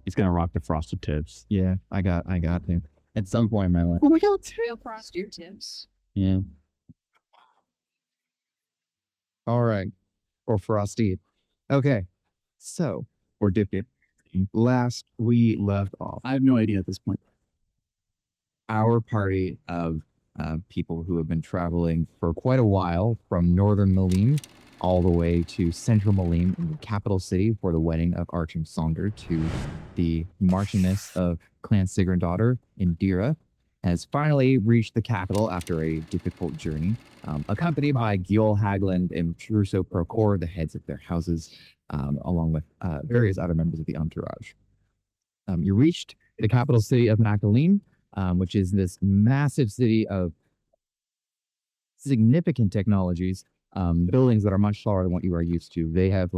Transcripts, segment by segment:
He's gonna rock the frosted tips. Yeah, I got to. At some point in my life. Oh my god, tail frost your tips. Yeah. All right. Or frosty. Okay. So, or dippy. Last we left off, I have no idea at this point. our party of people who have been traveling for quite a while from northern Makaliim all the way to central Makaliim in the capital city for the wedding of Archim Sonder to the Marchioness of Clan Sigrun daughter, Indira, has finally reached the capital after a difficult journey, accompanied by Gil Hagland and Truso Procor, the heads of their houses, along with various other members of the entourage. You reached the capital city of Makaliim, which is this massive city of significant technologies, buildings that are much taller than what you are used to. They have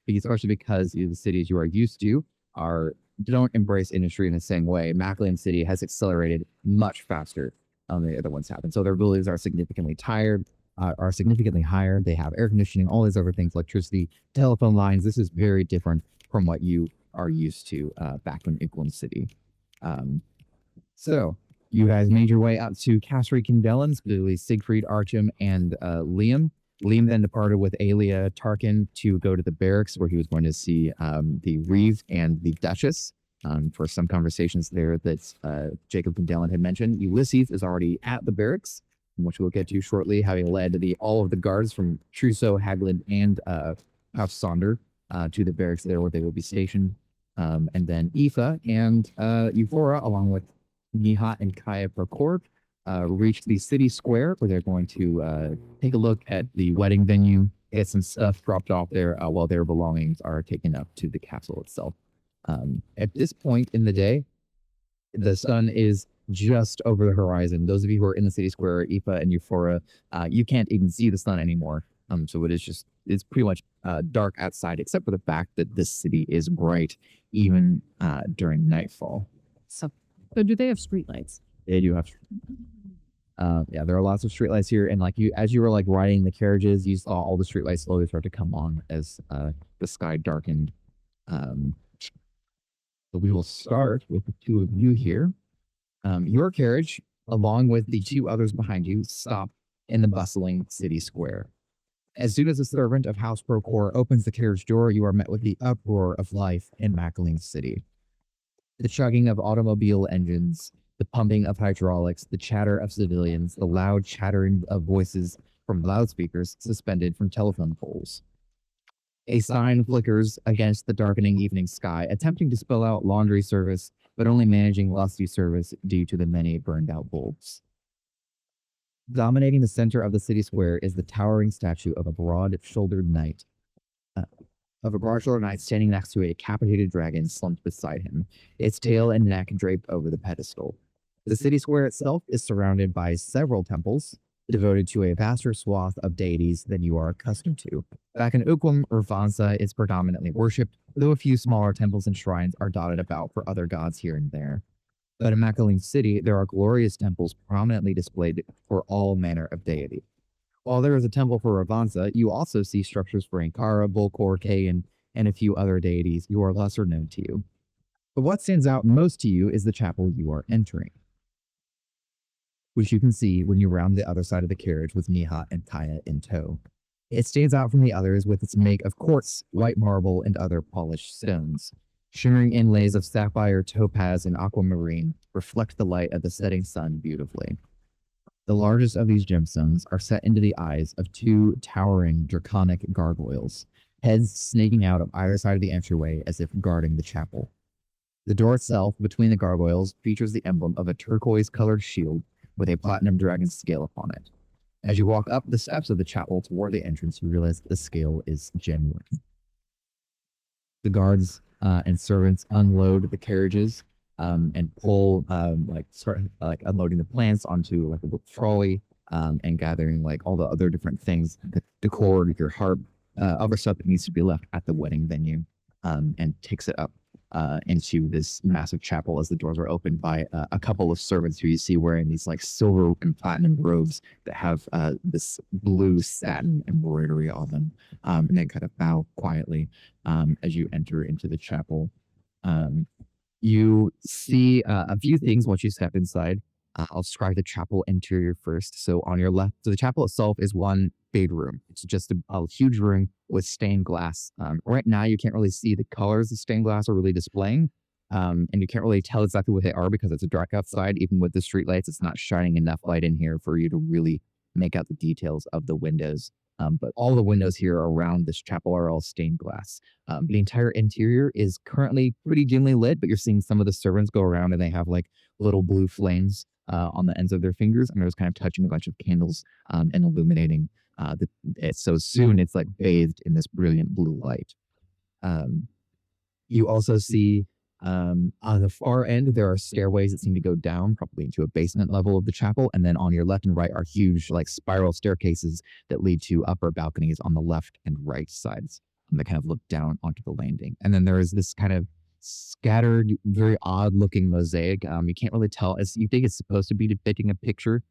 especially because the cities you are used to don't embrace industry in the same way. Makaliim City has accelerated much faster than the other ones have. And so their buildings are significantly significantly higher. They have air conditioning, all these other things, electricity, telephone lines. This is very different from what you are used to back in Iquan City. So you guys made your way up to Casri Kindellan, specifically Siegfried, Archim, and Liam. Liam then departed with Alia Tarkin to go to the barracks where he was going to see the Reeve and the Duchess for some conversations there that Jacob Kindellan had mentioned. Ulysses is already at the barracks, which we'll get to shortly, having led all of the guards from Truso, Hagland, and House Sonder to the barracks there where they will be stationed. And then Aoife and Euphora, along with Nihat and Kaya Procor, reached the city square where they're going to take a look at the wedding venue, get some stuff dropped off there while their belongings are taken up to the castle itself. At this point in the day, the sun is just over the horizon. Those of you who are in the city square, Aoife and Euphora, you can't even see the sun anymore. So it's pretty much dark outside, except for the fact that this city is bright even during nightfall. So do they have streetlights? They do have. Yeah, there are lots of streetlights here, and as you were riding the carriages, you saw all the streetlights slowly start to come on as the sky darkened. So we will start with the two of you here. Your carriage, along with the two others behind you, stop in the bustling city square. As soon as a servant of House Procor opens the carriage door, you are met with the uproar of life in Makaliim City. The chugging of automobile engines, the pumping of hydraulics, the chatter of civilians, the loud chattering of voices from loudspeakers suspended from telephone poles. A sign flickers against the darkening evening sky, attempting to spell out laundry service, but only managing lusty service due to the many burned out bulbs. Dominating the center of the city square is the towering statue of a broad-shouldered knight. Standing next to a decapitated dragon slumped beside him, its tail and neck draped over the pedestal. The city square itself is surrounded by several temples, devoted to a vaster swath of deities than you are accustomed to. Back in Uquim, Urvanza is predominantly worshipped, though a few smaller temples and shrines are dotted about for other gods here and there. But in Makaliim City, there are glorious temples prominently displayed for all manner of deity. While there is a temple for Urvanza, you also see structures for Ankara, Volkor, Kayan, and a few other deities who are lesser known to you. But what stands out most to you is the chapel you are entering, which you can see when you round the other side of the carriage with Nihat and Kaya in tow. It stands out from the others with its make of quartz, white marble, and other polished stones. Shimmering inlays of sapphire, topaz, and aquamarine reflect the light of the setting sun beautifully. The largest of these gemstones are set into the eyes of two towering draconic gargoyles, heads snaking out of either side of the entryway as if guarding the chapel. The door itself, between the gargoyles, features the emblem of a turquoise-colored shield with a platinum dragon scale upon it. As you walk up the steps of the chapel toward the entrance, you realize that the scale is genuine. The guards and servants unload the carriages and pull, start unloading the plants onto like a little trolley and gathering like all the other different things, the cord, your harp, other stuff that needs to be left at the wedding venue, and takes it up into this massive chapel as the doors are opened by a couple of servants who you see wearing these like silver and platinum robes that have this blue satin embroidery on them, and they kind of bow quietly as you enter into the chapel. You see a few things once you step inside. I'll describe the chapel interior first. So on your left, so the chapel itself is one big room. It's just a huge room with stained glass. Right now, you can't really see the colors the stained glass are really displaying. And you can't really tell exactly what they are because it's dark outside. Even with the street lights, it's not shining enough light in here for you to really make out the details of the windows. But all the windows here around this chapel are all stained glass. The entire interior is currently pretty dimly lit, but you're seeing some of the servants go around and they have like little blue flames on the ends of their fingers, and they're just kind of touching a bunch of candles and illuminating it. So soon it's like bathed in this brilliant blue light. You also see on the far end, there are stairways that seem to go down, probably into a basement level of the chapel. And then on your left and right are huge, like spiral staircases that lead to upper balconies on the left and right sides that kind of look down onto the landing. And then there is this kind of scattered, very odd looking mosaic. You can't really tell. You think it's supposed to be depicting a picture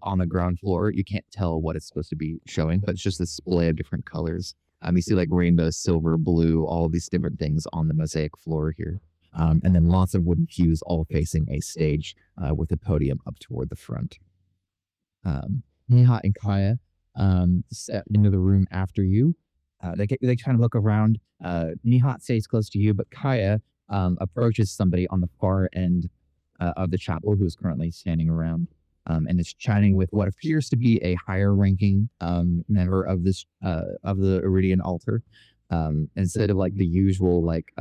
on the ground floor. You can't tell what it's supposed to be showing, but it's just this display of different colors. You see like rainbow, silver, blue, all of these different things on the mosaic floor here. And then lots of wooden pews all facing a stage with a podium up toward the front. Nihat and Kaya step into the room after you. They kind of look around. Nihat stays close to you, but Kaya approaches somebody on the far end of the chapel who is currently standing around and is chatting with what appears to be a higher ranking member of this of the Iridian altar. Instead of like the usual like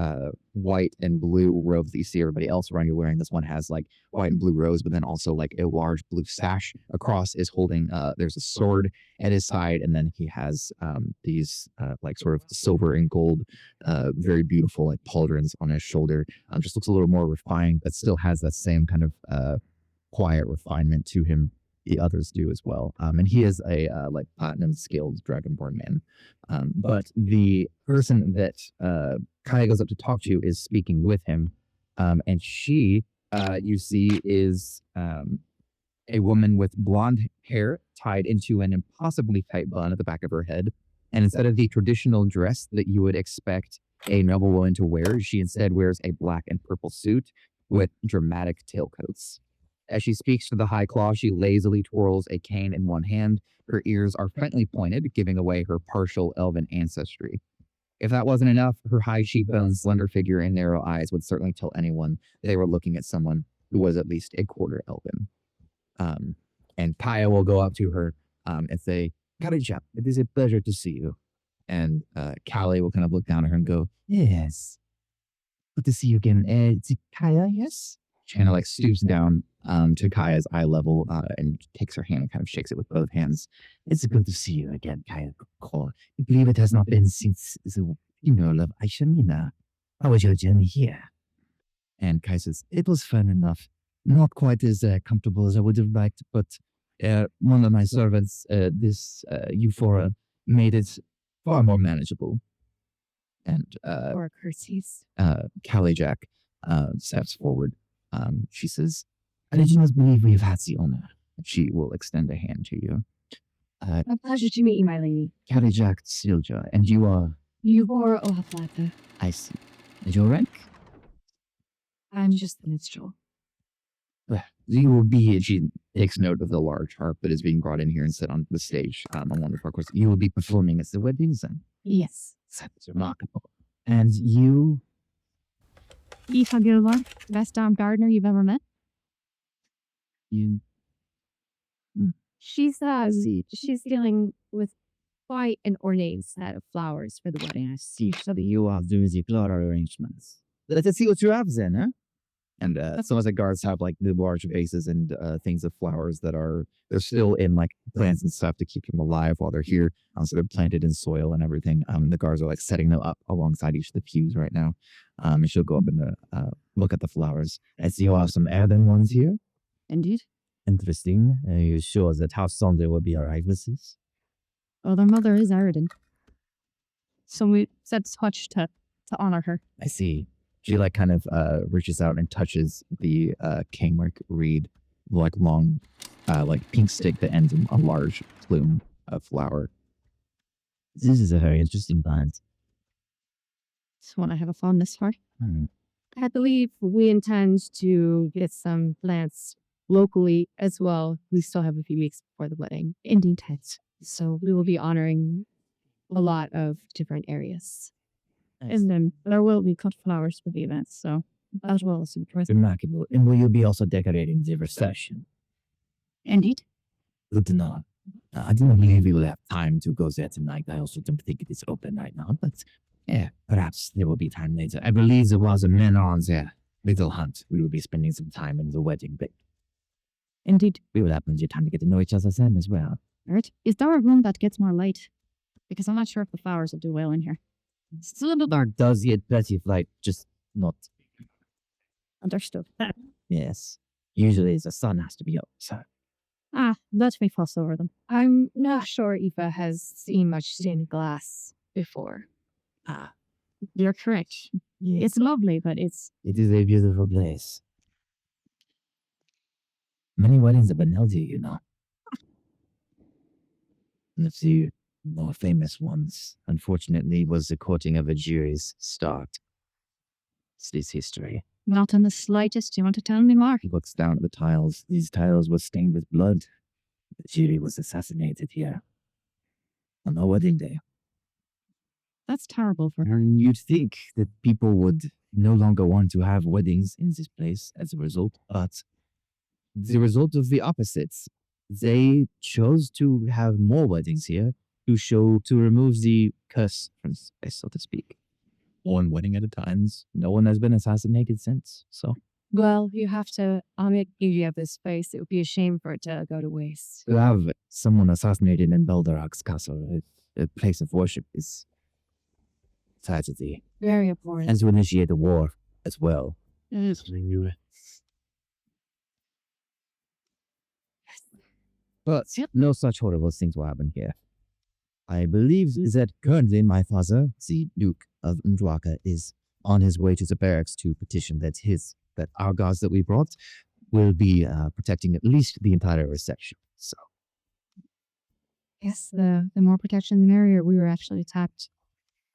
white and blue robes that you see everybody else around you wearing, this one has like white and blue robes, but then also like a large blue sash across is holding there's a sword at his side, and then he has these like sort of silver and gold very beautiful like pauldrons on his shoulder. Just looks a little more refined, but still has that same kind of quiet refinement to him. The others do as well. And he is a like platinum skilled dragonborn man. But the person that Kaya goes up to talk to is speaking with him. And she, you see, is a woman with blonde hair tied into an impossibly tight bun at the back of her head. And instead of the traditional dress that you would expect a noblewoman to wear, she instead wears a black and purple suit with dramatic tailcoats. As she speaks to the high claw, she lazily twirls a cane in one hand. Her ears are faintly pointed, giving away her partial elven ancestry. If that wasn't enough, her high cheekbones, slender figure, and narrow eyes would certainly tell anyone they were looking at someone who was at least a quarter elven. And Kaya will go up to her and say, "Karija, it is a pleasure to see you." And Callie will kind of look down at her and go, "Yes, good to see you again. It's Kaya, yes?" She kind of like stoops down to Kaya's eye level and takes her hand and kind of shakes it with both hands. "It's good to see you again, Kaya. I believe it has not been since the funeral of Aishamina. How was your journey here?" And Kaya says, "It was fun enough. Not quite as comfortable as I would have liked, but one of my servants, this Euphora, made it far more manageable." And Or curtsies. Callie Jack steps forward. She says, "I do not believe we've had the honor." She will extend a hand to you. A pleasure to meet you, my lady. Callie Jack Silja, and you are? Eubora Ohaplata. I see. And your rank? I'm just the minstrel. You will be, she takes note of the large harp that is being brought in here and set on the stage on one of the parkours. You will be performing at the weddings then? Yes. That's remarkable. And you? Aoife Gilmore, best gardener you've ever met. You She's dealing with quite an ornate set of flowers for the wedding. I see. So you are doing the floral arrangements. Let's see what you have then, huh? And some of the guards have like the large vases and things of flowers that they're still in like plants and stuff to keep them alive while they're here. So they're planted in soil and everything. The guards are like setting them up alongside each of the pews right now. And she'll go up and look at the flowers. I see you have some earthen ones here. Indeed. Interesting. Are you sure that House Sonder will be alright with this? Well, their mother is Aridin. So we said touch to honor her. I see. She like kind of reaches out and touches the canework reed, like long, like pink stick that ends in a large plume of flower. This is a very interesting plant. It's one I have a fondness for. Hmm. I believe we intend to get some plants locally as well. We still have a few weeks before the wedding. Indeed. So we will be honoring a lot of different areas. Nice. And then there will be cut flowers for the event, so as well as some presents. Remarkable. And will you be also decorating the reception? Indeed. Good to know. I didn't believe we will have time to go there tonight. I also don't think it is open right now, but yeah, perhaps there will be time later. I believe there was a men on their little hunt. We will be spending some time in the wedding, but Indeed. we will have plenty of time to get to know each other then as well. Alright. Is there a room that gets more light? Because I'm not sure if the flowers will do well in here. It's a little dark, does get plenty of light, just not. Understood. Yes. Usually the sun has to be up, so. Let me fuss over them. I'm not sure Aoife has seen much stained glass before. You're correct. It's lovely, but It is a beautiful place. Many weddings have been held here, you know. And a few more famous ones, unfortunately, was the courting of a jury's start. It's this history. not in the slightest. Do you want to tell me more? He looks down at the tiles. These tiles were stained with blood. The jury was assassinated here on our wedding day. That's terrible for her. And you'd think that people would no longer want to have weddings in this place as a result, but the result of the opposites. They chose to have more weddings here to remove the curse from this place, so to speak. One wedding at a time. No one has been assassinated since, so. Well, you have to make beauty of this space. It would be a shame for it to go to waste. To have someone assassinated in Beldarach's castle, a place of worship, is tragedy. Very important. And to initiate a war as well. Yes, I knew it. But no such horrible things will happen here. I believe that currently my father, the Duke of Ndwaka, is on his way to the barracks to petition that our guards that we brought will be protecting at least the entire reception. So Yes, the more protection, the merrier. We were actually attacked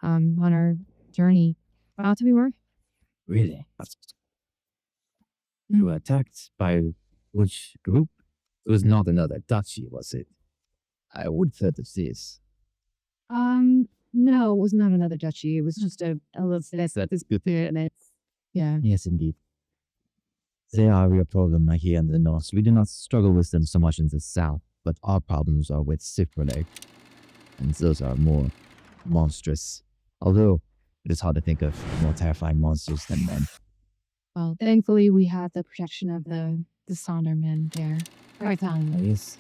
on our journey. Out we were? really, you were attacked by which group? It was not another duchy, was it? I would have heard of this. No, it was not another duchy. It was just a little That is good. and it's yeah. Yes, indeed. They are a real problem here in the north. We do not struggle with them so much in the south, but our problems are with Cypherleg, and those are more monstrous. Although it is hard to think of more terrifying monsters than men. Well, thankfully we had the protection of the Sonder men there. Right on. Yes.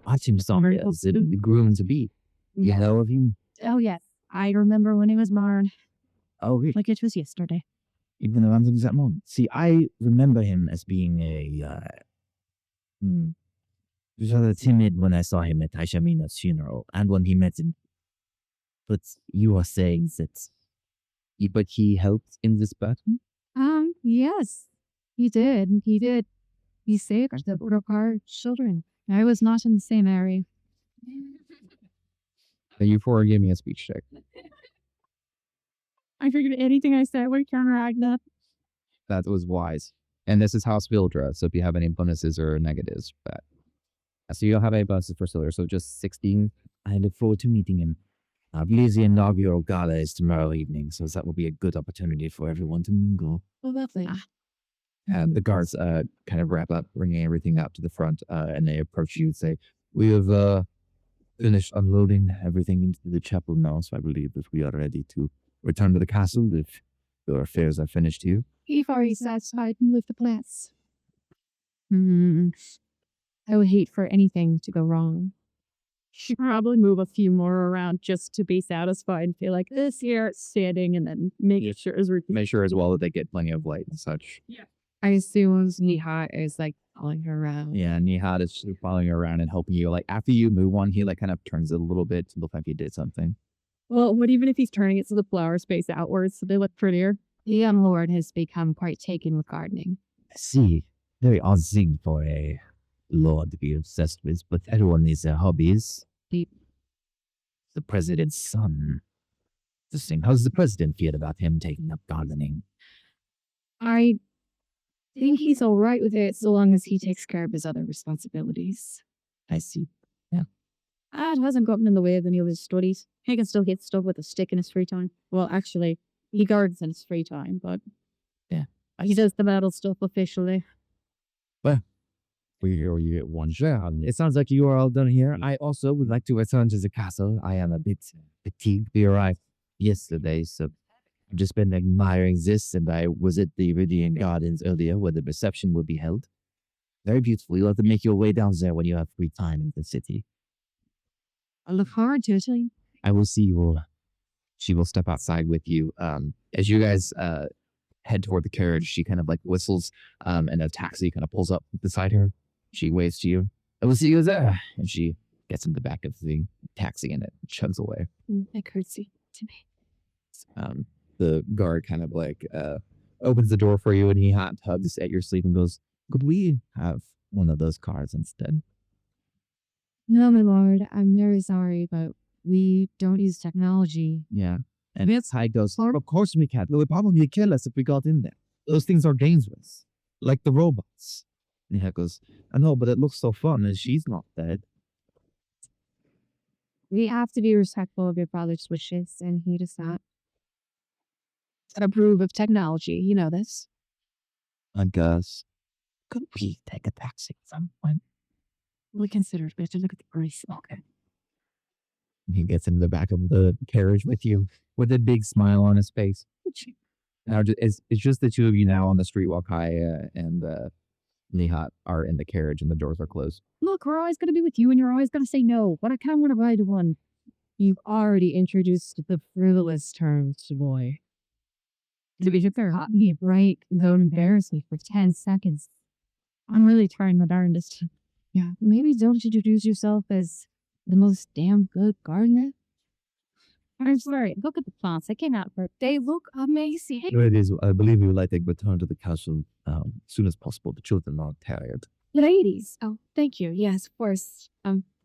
Watching Sommer is the groom to be. You know of him? Oh yes, I remember when he was born, Oh, really? like it was yesterday. Even around the exact moment. See, I remember him as being rather timid when I saw him at Aisha Mina's funeral and when he met him. But you are saying that but he helped in this battle? Yes, he did. He did. He saved the Urukar children. I was not in the same area. Thank you for giving me a speech check. I figured anything I said would counteract that. That was wise. And this is House Vildra, so if you have any bonuses or negatives for that. So you'll have a bonus for Siller, so just 16. I look forward to meeting him. I believe the inaugural gala is tomorrow evening, so that will be a good opportunity for everyone to mingle. Oh, lovely. And the guards kind of wrap up, bringing everything out to the front, and they approach you and say, "We have finished unloading everything into the chapel now, so I believe that we are ready to return to the castle if your affairs are finished here." You've already satisfied with the plants. I would hate for anything to go wrong. Should probably move a few more around just to be satisfied and feel like this here standing and then make sure is Make sure as well that they get plenty of light and such. I assume Nihat is like following her around. Yeah, Nihad is following you around and helping you. Like after you move one, he like kind of turns it a little bit to look like he did something. Well, what even if he's turning it so the flowers face outwards so they look prettier? The young lord has become quite taken with gardening. I see. Very odd thing for a lord to be obsessed with, but everyone needs their hobbies. The president's son. Interesting. How's the president feel about him taking up gardening? I think he's all right with it so long as he takes care of his other responsibilities. I see. It hasn't gotten in the way of any of his studies. He can still hit stuff with a stick in his free time. Well, actually, he gardens in his free time, but Yeah. he does the metal stuff officially. We hear you get one shot. It sounds like you are all done here. I also would like to return to the castle. I am a bit fatigued. We arrived yesterday, so I've just been admiring this, and I was at the Iridian Gardens earlier where the reception will be held. Very beautiful. You'll have to make your way down there when you have free time in the city. I look forward to it. I will see you all. She will step outside with you. As you guys head toward the carriage, she kind of like whistles, and a taxi kind of pulls up beside her. She waves to you. "I will see you there." And she gets in the back of the taxi and it chugs away. I curtsy to me. The guard kind of like opens the door for you and he hot tugs at your sleeve and goes, Could we have one of those cars instead? No, my lord, I'm very sorry, but we don't use technology. Yeah. And that's how it goes. Of course we can. They would probably kill us if we got in there. Those things are dangerous. Like the robots. And he goes, I know, but it looks so fun and she's not dead. We have to be respectful of your father's wishes, and he does not approve of technology. You know this. I guess. Could we take a taxi at some point? We considered. We have to look at the price. Okay. He gets in the back of the carriage with you with a big smile on his face. Now it's just the two of you now on the street while Kaya and Nihat are in the carriage and the doors are closed. Look, we're always going to be with you, and you're always going to say no, but I kind of want to ride one. You've already introduced the frivolous terms to boy. To be fair, hot me bright, don't embarrass me for 10 seconds. I'm really trying my darndest. Yeah, maybe don't introduce yourself as the most damn good gardener. I'm sorry, look at the plants. I came out for. They look amazing. It is. I believe we would like to return to the castle as soon as possible. The children are tired. Ladies. Oh, thank you. Yes, of course.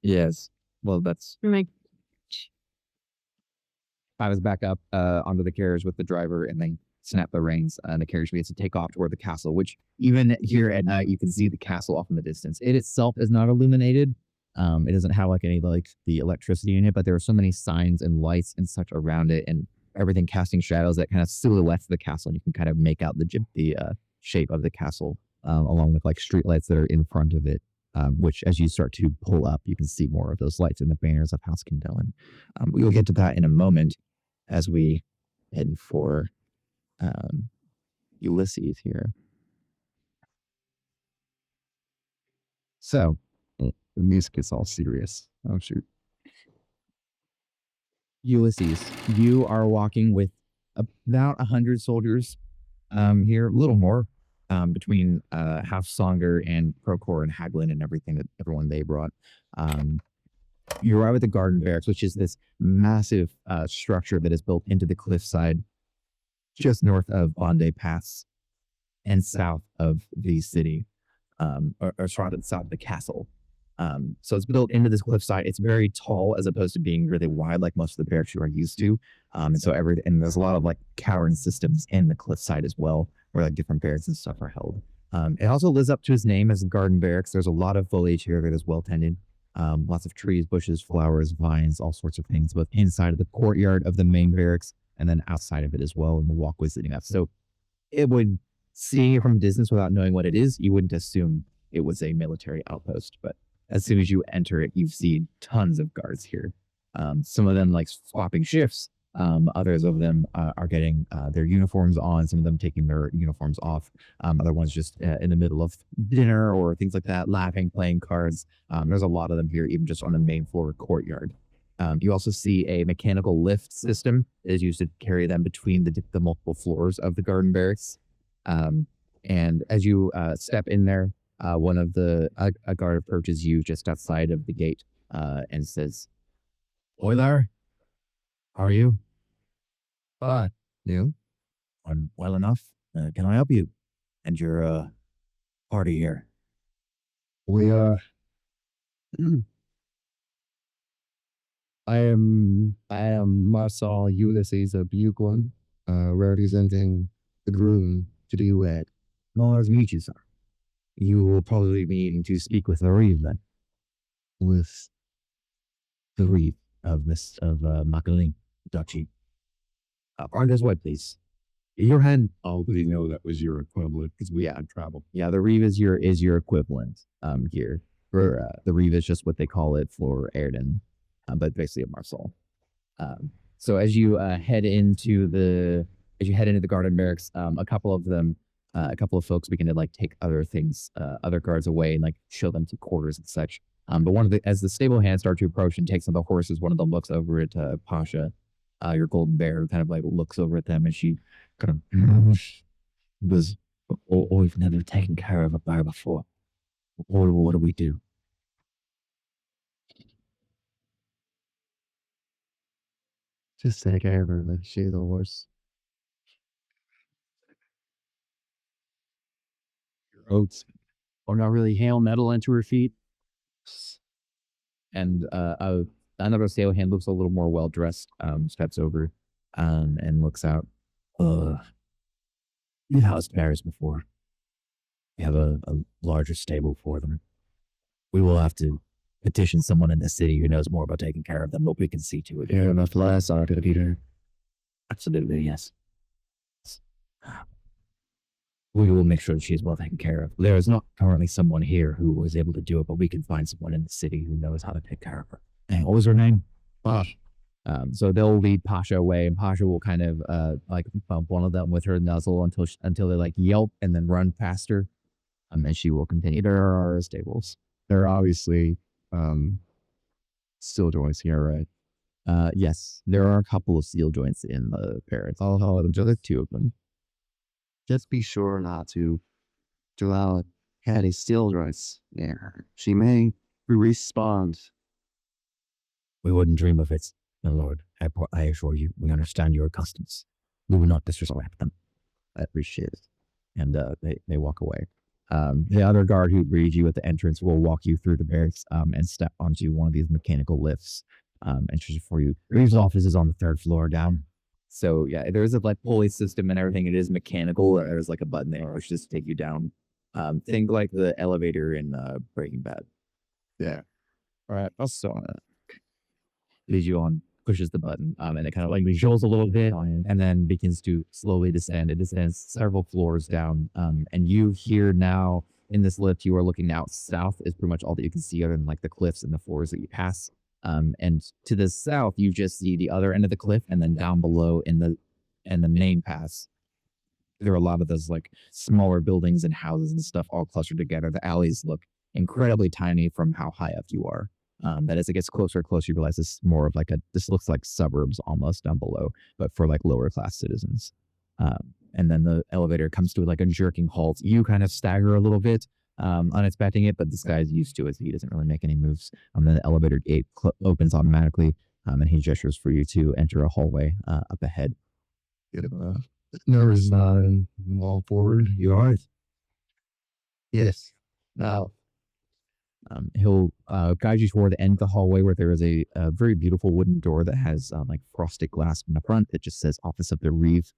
Yes. Well, that's. My I was back up onto the carriage with the driver and then snap the reins and the carriage begins to take off toward the castle, which even here at night, you can see the castle off in the distance. It itself is not illuminated. It doesn't have like any like the electricity in it, but there are so many signs and lights and such around it and everything casting shadows that kind of silhouettes the castle. And you can kind of make out the shape of the castle along with like street lights that are in front of it, which as you start to pull up, you can see more of those lights and the banners of House Kindellan. We will get to that in a moment as we head for Ulysses here. So, the music is all serious. Oh, shoot. Ulysses, you are walking with about 100 soldiers here, a little more, between Halfsonger and Procor and Haglin and everything that everyone they brought. You arrive at the Garden Barracks, which is this massive structure that is built into the cliffside just north of Bondi Pass and south of the city, or south of the castle. So it's built into this cliffside. It's very tall as opposed to being really wide like most of the barracks you are used to. And there's a lot of like cowering systems in the cliffside as well, where like different barracks and stuff are held. It also lives up to its name as a garden barracks. There's a lot of foliage here that is well tended. Lots of trees, bushes, flowers, vines, all sorts of things, both inside of the courtyard of the main barracks and then outside of it as well in the walkways leading up. So it would, seeing it from a distance without knowing what it is, you wouldn't assume it was a military outpost. But as soon as you enter it, you've seen tons of guards here. Some of them like swapping shifts. Others of them are getting their uniforms on, some of them taking their uniforms off. Other ones just in the middle of dinner or things like that, laughing, playing cards. There's a lot of them here, even just on the main floor courtyard. You also see a mechanical lift system that is used to carry them between the multiple floors of the garden barracks. And as you step in there, one of a guard approaches you just outside of the gate and says, "Boy there, how are you?" "You? I'm well enough. Can I help you? And your party here?" We are. I am Marcel Ulysses of Buglin, representing the groom to the wed. "Nice to meet you, sir. You will probably be needing to speak with the Reeve then." "With the Reeve of Makaliim Duchy. On this way, please. Your hand." Oh, we know that was your equivalent because we had traveled. Yeah, the Reeve is your equivalent here. For the Reeve is just what they call it for Airden, but basically a Marcel. So as you head into the garden barracks, a couple of folks begin to like take other things, other guards away and like show them to quarters and such. But as the stable hands start to approach and take some of the horses, one of them looks over at Pasha, your golden bear, kind of like looks over at them, and she kind of was, we've never taken care of a bear before. What do we do?" Just take care of her, like she's the horse. Your oats are not really hail metal into her feet. And another stable hand looks a little more well dressed, steps over and looks out. "We've housed bears before. We have a larger stable for them. We will have to petition someone in the city who knows more about taking care of them, but we can see to it." Yeah, enough last are to be there. "Absolutely, yes. We will make sure that she is well taken care of. There is not currently someone here who was able to do it, but we can find someone in the city who knows how to take care of her." "And what was her name?" Bosh. So they'll lead Pasha away, and Pasha will kind of like bump one of them with her nuzzle until they like yelp and then run past her. And she will continue. There are stables. There are obviously steel joints here, right? Yes, there are a couple of steel joints in the barracks. I'll hold them, just two of them. Just be sure not to allow any steel joints there. She may respond. "We wouldn't dream of it, my lord. I assure you, we understand your customs. We will not disrespect them." "I appreciate it." And they walk away. The other guard who greeted you at the entrance will walk you through the barracks and step onto one of these mechanical lifts. Entries for you. Reeves' office is on the third floor down. So yeah, there's a like pulley system and everything. It is mechanical. There's like a button there which just take you down. Think like the elevator in Breaking Bad. Yeah. All right. I'll still on it. Leads you on, pushes the button, and it kind of like jolts a little bit and then begins to slowly descend. It descends several floors down. And you here now in this lift, you are looking out south is pretty much all that you can see other than like the cliffs and the floors that you pass. And to the south, you just see the other end of the cliff, and then down below in the main pass, there are a lot of those like smaller buildings and houses and stuff all clustered together. The alleys look incredibly tiny from how high up you are. But as it gets closer and closer, you realize this is more of like this looks like suburbs almost down below, but for like lower class citizens. And then the elevator comes to like a jerking halt. You kind of stagger a little bit, unexpecting it, but this guy's used to it, so he doesn't really make any moves. And then the elevator gate opens automatically, and he gestures for you to enter a hallway up ahead. Nervous and walk forward. You all right? Yes. Now. He'll guide you toward the end of the hallway where there is a very beautiful wooden door that has like frosted glass in the front that just says Office of the Reeve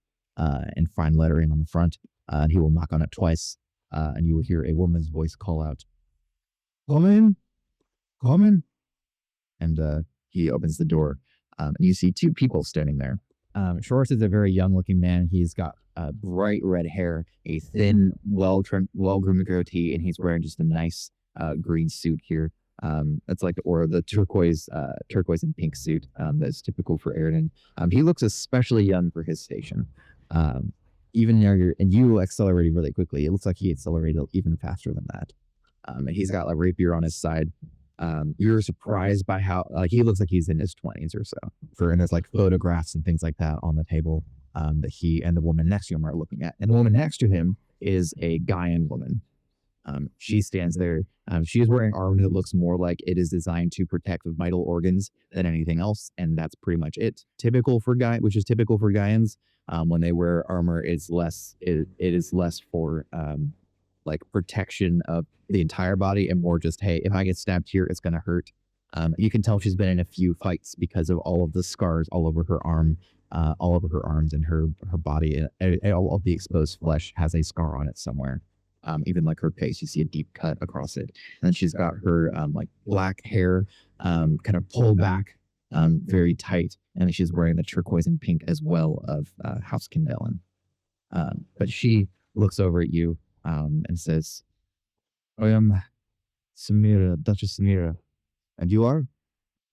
in fine lettering on the front. And he will knock on it twice, and you will hear a woman's voice call out, "Come in. come in. And he opens the door. And you see two people standing there. Shoris is a very young-looking man. He's got bright red hair, a thin, well-groomed goatee, and he's wearing just a nice green suit here. That's like the turquoise and pink suit that's typical for Airden. He looks especially young for his station. Even younger, and you accelerated really quickly. It looks like he accelerated even faster than that. And he's got a rapier on his side. You're surprised by how he looks like he's in his 20s or so. And there's like photographs and things like that on the table that he and the woman next to him are looking at. And the woman next to him is a Gaian woman. She stands there. She is wearing armor that looks more like it is designed to protect vital organs than anything else, and that's pretty much it. Typical for Gaians. When they wear armor, it is less for like protection of the entire body and more just, hey, if I get stabbed here, it's gonna hurt. You can tell she's been in a few fights because of all of the scars all over her arm, all over her arms and her body. All of the exposed flesh has a scar on it somewhere. Even like her face, you see a deep cut across it. And then she's got her like black hair kind of pulled back very tight. And she's wearing the turquoise and pink as well of House Kindellan. But she looks over at you and says, I am Samira, Duchess Samira. And you are?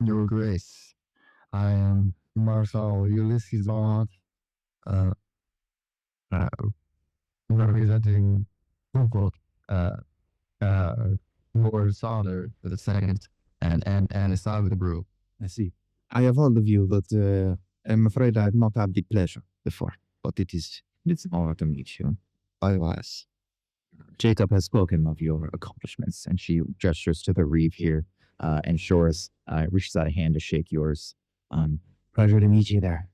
Your Grace, I am Marshal Ulysses Vaughn, representing Lord Sauter the second and Isabel the Brew. I see. I have heard of you, but I'm afraid I have not had the pleasure before. But it's an honor to meet you. Likewise. Jacob has spoken of your accomplishments, and she gestures to the reeve here. And Shoris reaches out a hand to shake yours. Pleasure to meet you there.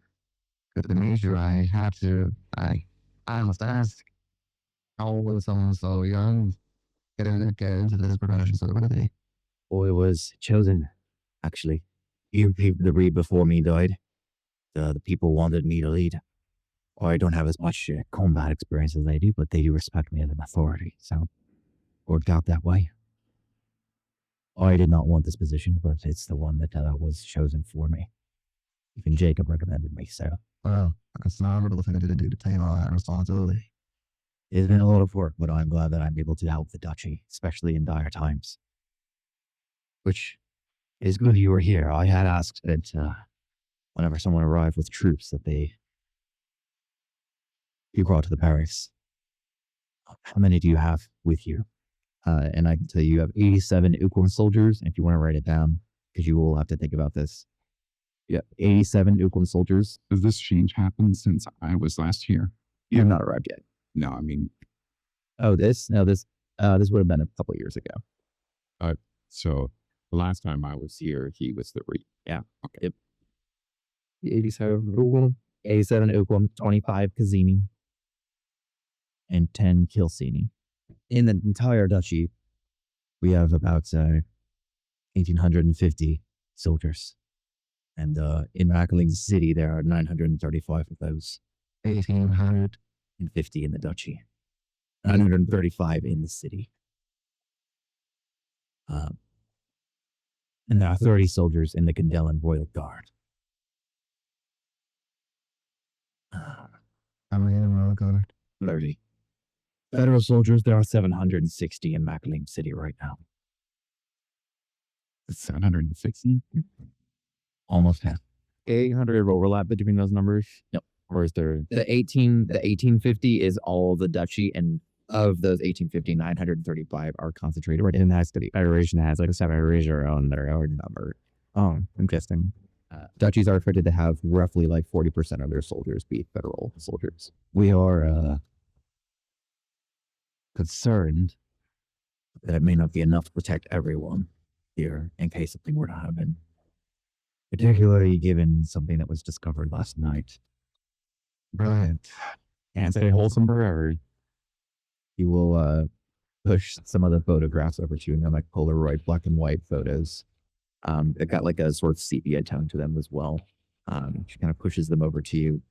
Good to meet you. I must ask, how was someone so young get into this profession so quickly? Boy was chosen, actually. The reeve before me died. The people wanted me to lead. I don't have as much combat experience as they do, but they do respect me as an authority, so worked out that way. I did not want this position, but it's the one that was chosen for me. Even Jacob recommended me, so. Well, that's not a little thing to do to take on that responsibility. It's been a lot of work, but I'm glad that I'm able to help the duchy, especially in dire times. Which is good you were here. I had asked that whenever someone arrived with troops that they be brought to the barracks. How many do you have with you? And I can tell you have 87 Uklon soldiers, if you want to write it down, because you will have to think about this. Yeah, 87 Uklon soldiers. Has this change happened since I was last here? You have not arrived yet. No, I mean, This would have been a couple years ago. so the last time I was here, he was the reeve. Yeah. Okay. Yep. 87 Uklon, 25 Kazini, and 10 Kilsini. In the entire duchy, we have about 1,850 soldiers. And in Makaliim City, there are 935 of those. 1,850 in the duchy. 935 in the city. And there are 30 soldiers in the Kindellan Royal Guard. How many in the Royal Guard? 30. Federal soldiers, there are 760 in Makaliim City right now. It's 760? Almost half. 800 overlap between those numbers? Yep. Or is there... The 1850 is all the duchy, and of those 1850, 935 are concentrated right in that city. Federation has like a separate erasure on their own number. Oh, interesting. Duchies are expected to have roughly like 40% of their soldiers be federal soldiers. We are concerned that it may not be enough to protect everyone here in case something were to happen. Particularly given something that was discovered last night. Brilliant. Can't say wholesome forever. He will push some of the photographs over to you, and they're like Polaroid black and white photos. It got like a sort of sepia tone to them as well. She kind of pushes them over to you.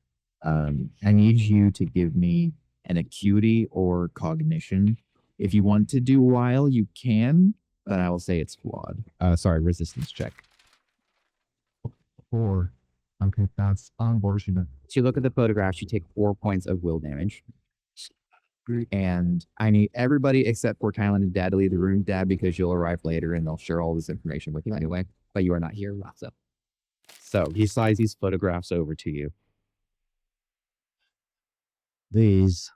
I need you to give me an acuity or cognition. If you want to do while, you can. Then I will say it's flawed. Sorry, resistance check. 4. Okay, that's unfortunate. So you look at the photographs, you take 4 points of will damage. And I need everybody except for Kylan and Dad to leave the room, Dad, because you'll arrive later and they'll share all this information with you anyway. But you are not here, so he slides these photographs over to you. These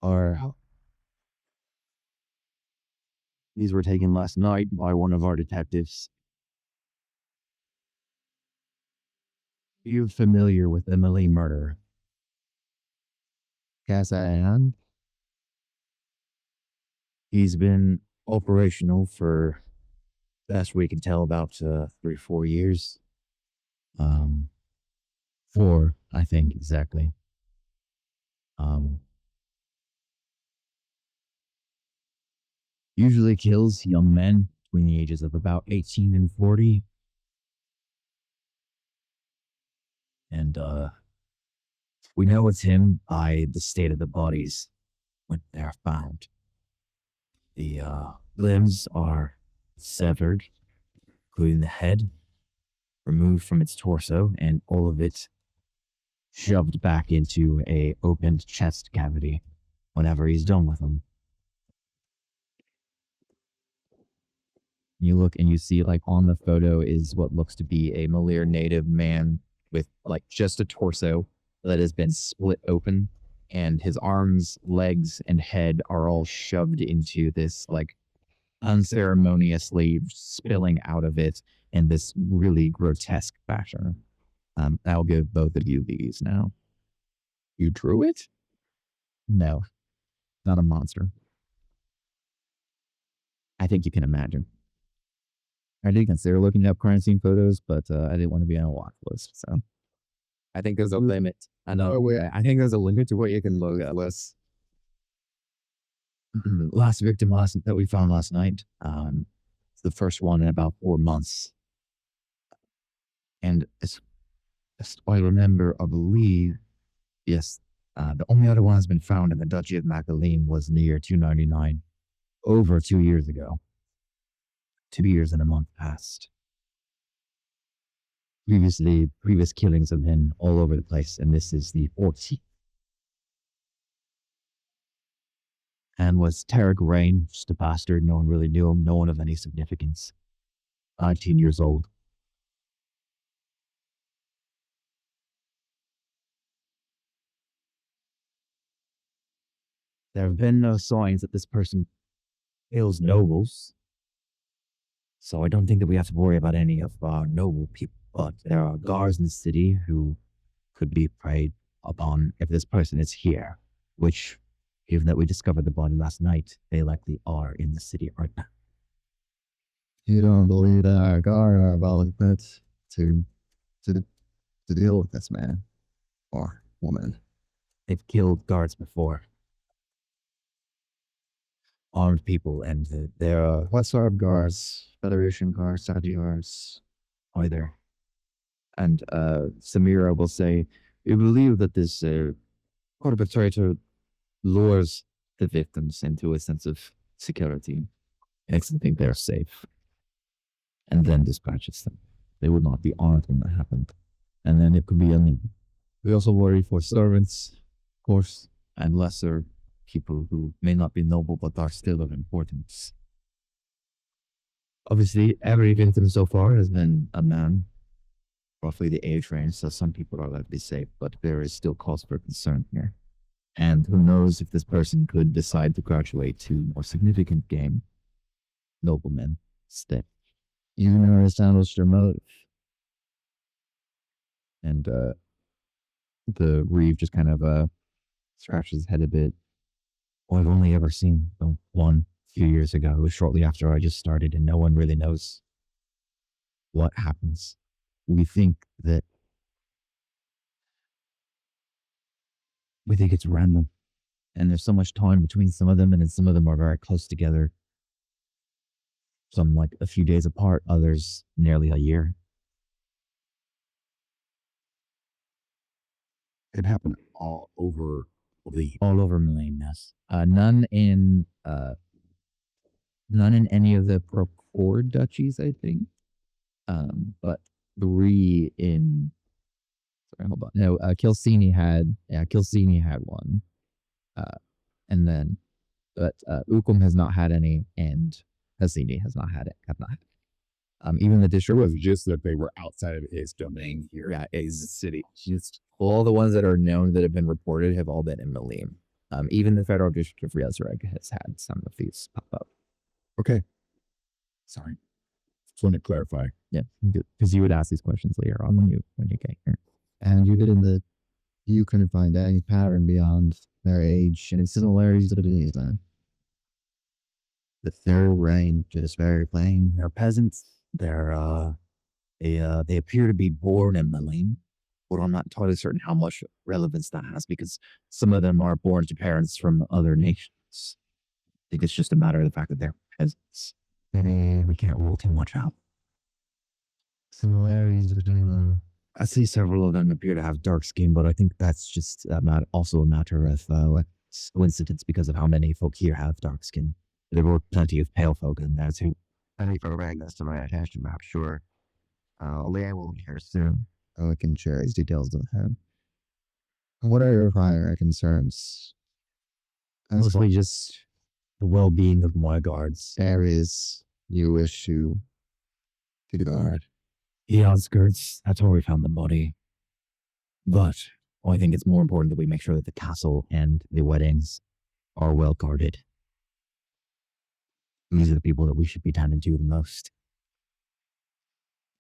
were taken last night by one of our detectives. Are you familiar with the Makaliim murder? And He's been operational for, best we can tell, about 3-4 years. 4, I think, exactly. Usually kills young men between the ages of about 18 and 40. And we know it's him by the state of the bodies when they're found. The limbs are severed, including the head, removed from its torso, and all of it shoved back into a opened chest cavity whenever he's done with them. you look and you see, like, on the photo is what looks to be a Malir native man with, like, just a torso that has been split open, and his arms, legs, and head are all shoved into this, like, unceremoniously spilling out of it in this really grotesque fashion. I'll give both of you these now. You drew it? No, not a monster. I think you can imagine. I did consider looking up crime scene photos, but I didn't want to be on a watch list. So I think there's a limit. I know. I think there's a limit to what you can look at lists. Last victim that we found last night. The first one in about 4 months. And as I remember, I believe, yes, the only other one that's been found in the Duchy of Makaliim was in the year 299, over 2 years ago. 2 years and a month passed. Previous killings have been all over the place, and this is the 14th. And was Tarek Rain, just a bastard. No one really knew him. No one of any significance. 19 years old. There have been no signs that this person kills nobles. So I don't think that we have to worry about any of our noble people. But there are guards in the city who could be preyed upon if this person is here. Which, given that we discovered the body last night, they likely are in the city right now. You don't believe that our guard are well equipped to deal with this man or woman? They've killed guards before. Armed people, and there are What sort of guards? Federation guards, Saudi guards? either. And Samira will say, we believe that this perpetrator lures the victims into a sense of security, makes them think they're safe, and then dispatches them. They would not be armed when that happened. And then it could be illegal. We also worry for servants, of course, and lesser people who may not be noble but are still of importance. Obviously, every victim so far has been a man, roughly the age range, so some people are likely safe, but there is still cause for concern here. And who knows if this person could decide to graduate to more significant game. Noblemen, stay. You never established your motive. And the Reeve just kind of scratches his head a bit. Well, I've only ever seen the one a few years ago. It was shortly after I just started, and no one really knows what happens. We think it's random. And there's so much time between some of them, and then some of them are very close together. Some like a few days apart, others nearly a year. It happened all over All over Makaliim, yes. None in None in any of the procured duchies, I think. But 3 in. Sorry, hold on. No, Kilsini had one. And then, but Ukum has not had any, and Hassini has not had it. Have not. Even the It district was just that they were outside of his domain here. Yeah, is city. Just all the ones that are known that have been reported have all been in Makaliim. Even the federal district of Riazreg has had some of these pop up. Okay. Sorry. Just wanted to clarify. Yeah, because you would ask these questions later on when you get here. And you couldn't find any pattern beyond their age and similarities to the disease then. The third range is very plain. They're peasants. They appear to be born in Makaliim, but I'm not entirely certain how much relevance that has because some of them are born to parents from other nations. I think it's just a matter of the fact that they're peasants. Maybe We can't rule too much out. similarities between them. I see several of them appear to have dark skin, but I think that's just also a matter of coincidence because of how many folk here have dark skin. There were plenty of pale folk in there too. I think for Magnus to my attention map, sure. Leanne will be here soon. I can share his details with him. What are your primary concerns? As Mostly just the well-being of my guards. areas you wish to guard. The outskirts, that's where we found the body. But I think it's more important that we make sure that the castle and the weddings are well guarded. These are the people that we should be tending to the most.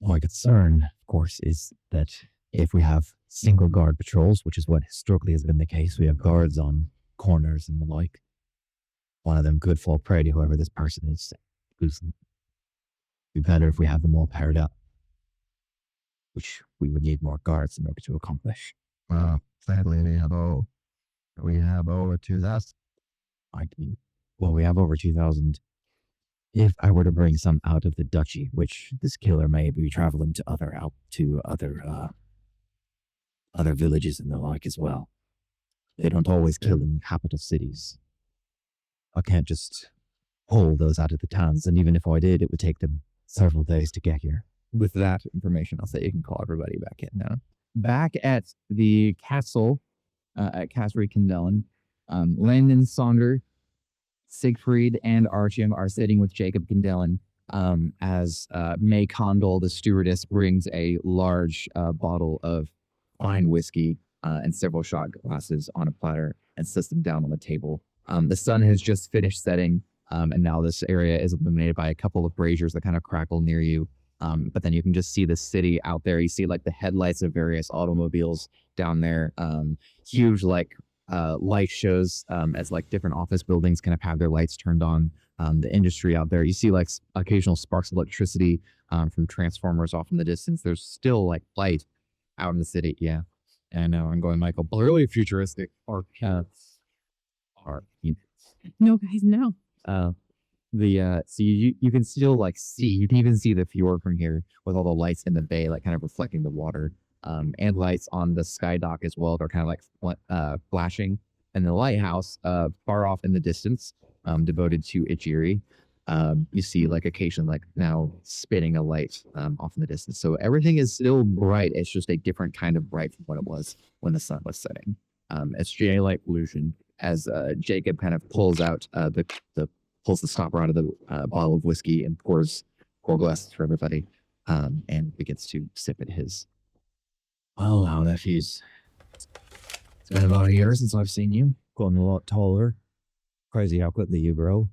My concern, of course, is that if we have single guard patrols, which is what historically has been the case, we have guards on corners and the like. One of them could fall prey to whoever this person is. It'd be better if we have them all paired up, which we would need more guards in order to accomplish. Well, sadly, we have over 2,000. Well, we have over 2,000. If I were to bring some out of the duchy, which this killer may be traveling to other villages and the like as well. They don't always kill in capital cities. I can't just pull those out of the towns, and even if I did, it would take them several days to get here. With that information, I'll say you can call everybody back in now. Back at the castle at Castle Kindellan, Landon Sonder, Siegfried, and Archim are sitting with Jacob Kindellan as May Condal, the stewardess, brings a large bottle of fine whiskey and several shot glasses on a platter and sets them down on the table. The sun has just finished setting, and now this area is illuminated by a couple of braziers that kind of crackle near you. But then you can just see the city out there. You see like the headlights of various automobiles down there. Huge like light shows as like different office buildings kind of have their lights turned on. The industry out there. You see like occasional sparks of electricity from transformers off in the distance. There's still like light out in the city. Yeah, I know. I'm going, Michael. Really futuristic art. No, guys, no. So you can still like see, you can even see the fjord from here with all the lights in the bay, like kind of reflecting the water, and lights on the sky dock as well. They're kind of like flashing, and the lighthouse far off in the distance, devoted to Ijiri. You see like occasion like now spinning a light off in the distance. So everything is still bright. It's just a different kind of bright from what it was when the sun was setting. It's GA light pollution as Jacob kind of pulls out pulls the stopper out of the bottle of whiskey and pours 4 glasses for everybody, and begins to sip at his. Well, now nephews, it's been about a year since I've seen you. Gotten a lot taller. Crazy how quickly you grow.